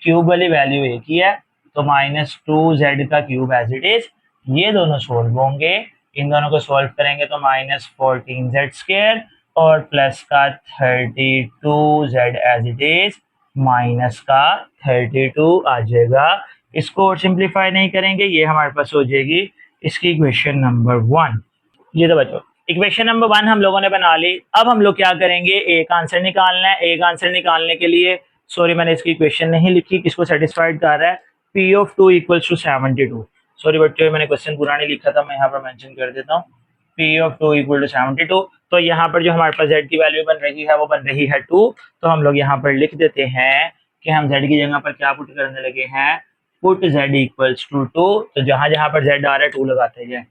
[SPEAKER 1] क्यूब वाली वैल्यू एक ही है, तो -2z का क्यूब एज इट इज। ये दोनों सोल्व होंगे, इन दोनों को सोल्व करेंगे तो -14z स्क्वायर और प्लस का 32z as it is, minus का 32 आ जाएगा। इसको और सिंप्लीफाई नहीं करेंगे, ये हमारे पास हो जाएगी इसकी इक्वेशन नंबर 1। ये तो बच्चों इक्वेशन नंबर 1 हम लोगों ने बना ली। अब हम लोग क्या करेंगे, एक आंसर निकालना है। एक आंसर निकालने के लिए सॉरी मैंने इसकी इक्वेशन नहीं लिखी, किसको सेटिस्फाइड कर रहा है, P of 2 equals to 72। Sorry बच्चों मैंने क्वेश्चन पूरा नहीं लिखा था, मैं यहाँ पर मेंशन कर देता हूँ, पी ऑफ 2 इक्वल टू 72। तो यहाँ पर जो हमारे पास z की वैल्यू बन रही है वो बन रही है 2, तो हम लोग यहाँ पर लिख देते हैं कि हम z की जगह पर क्या पुट करने लगे हैं, पुट z इक्वल्स टू 2। तो जहां जहां पर z आ रहा है 2 लगाते हैं,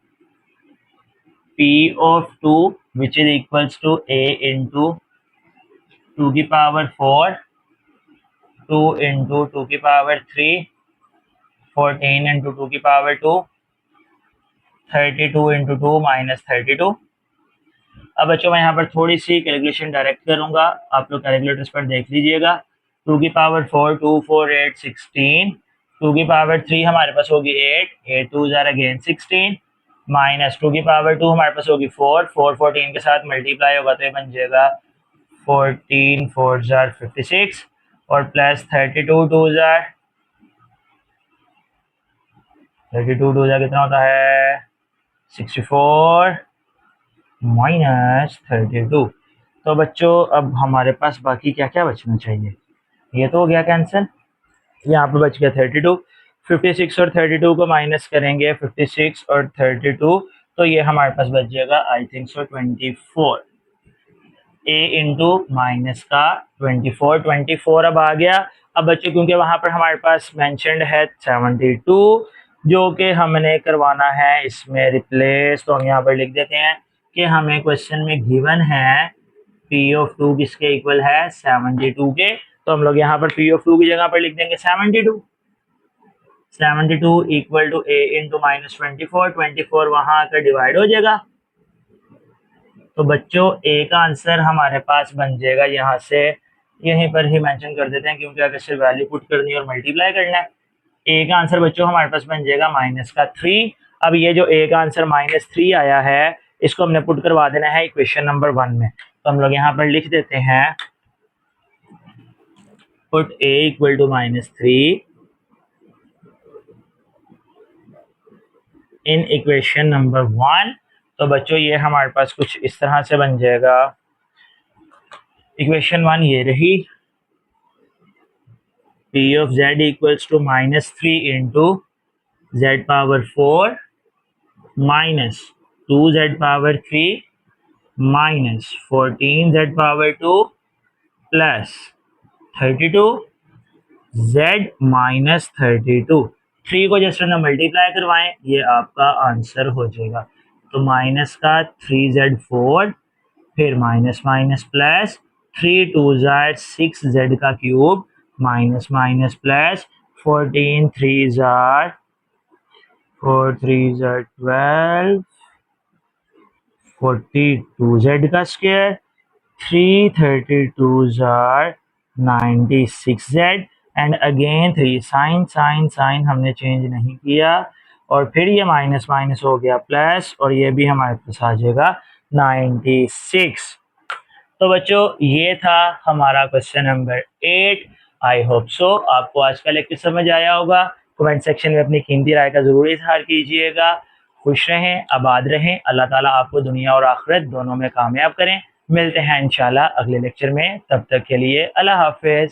[SPEAKER 1] p of 2 which is equals to a into 2 की पावर 4, 2 into 2 की पावर 3, 14 into 2 की पावर 2, 32 into 2 minus 32। अब बच्चों मैं यहाँ पर थोड़ी सी कैलकुलेशन डायरेक्ट करूंगा, आप लोग कैलकुलेटर्स पर देख लीजिएगा। 2 की पावर 4, 2 4 8 16, 2 की पावर 3 हमारे पास होगी 8, 8 2 जार अगेन 16, माइनस 2 की पावर 2 हमारे पास होगी 4, 4 14 के साथ मल्टीप्लाई होगा तो ये बन जाएगा 14 4 जार 56 और प्लस 32 2 जार 32 2 जार कितना होता है 64 माइनस 32। तो बच्चों अब हमारे पास बाकी क्या क्या बचना चाहिए, ये तो हो गया कैंसिल, यहाँ पे बच गया 32, 56 और 32 को माइनस करेंगे, 56 और 32, तो ये हमारे पास बच जाएगा I think so 24। a into minus का 24 अब आ गया। अब बच्चों क्योंकि वहां पर हमारे पास मेंशन्ड है 72 जो कि हमने करवाना है इसमें रिप्लेस, तो हम यहाँ पर लिख देते हैं कि हमें क्वेश्चन में गिवन है p ऑफ 2 किसके इक्वल है 72 के, तो हम लोग यहाँ पर p ऑफ 2 की जगह पर लिख देंगे 72 equal to a into minus 24 वहां आकर डिवाइड हो जाएगा। तो बच्चों a का आंसर हमारे पास बन जाएगा, यहाँ से यहीं पर ही मेंशन कर देते हैं क्योंकि अगर सिर्फ वैल्यू पुट करनी है और मल्टीप्लाई करना है। a का आंसर बच्चों हमारे पास बन जाएगा माइनस का 3। अब ये जो a का आंसर -3 आया है इसको हमने पुट करवा देना है इक्वेशन नंबर 1 में, तो हम लोग यहाँ पर लिख देते हैं put a equal to -3 in equation number 1। तो बच्चों ये हमारे पास कुछ इस तरह से बन जाएगा। इक्वेशन 1 ये रही, p of z equals to -3 into z power 4 minus 2z power 3 minus 14z power 2 plus 32 z minus 32। 3 को जैसे ना मल्टीप्लाई करवाएं ये आपका आंसर हो जाएगा। तो माइनस का 3z4 फिर माइनस माइनस प्लस 3 2 6z का cube minus minus plus 14 3 4 3 12 42z का square 3 32 96z and again 3 sign हमने चेंज नहीं किया और फिर ये माइनस माइनस हो गया प्लस और ये भी हमारे पास आ जाएगा 96। तो बच्चों ये था हमारा question number 8। I hope so आपको आज का लेक्चर समझ आया होगा। कमेंट सेक्शन में अपनी कीमती राय का जरूर इजहार कीजिएगा। खुश रहें, आबाद रहें, अल्लाह ताला आपको दुनिया और आखिरत दोनों में कामयाब करें। मिलते हैं इंशाल्लाह अगले लेक्चर में, तब तक के लिए अल्लाह हाफिज।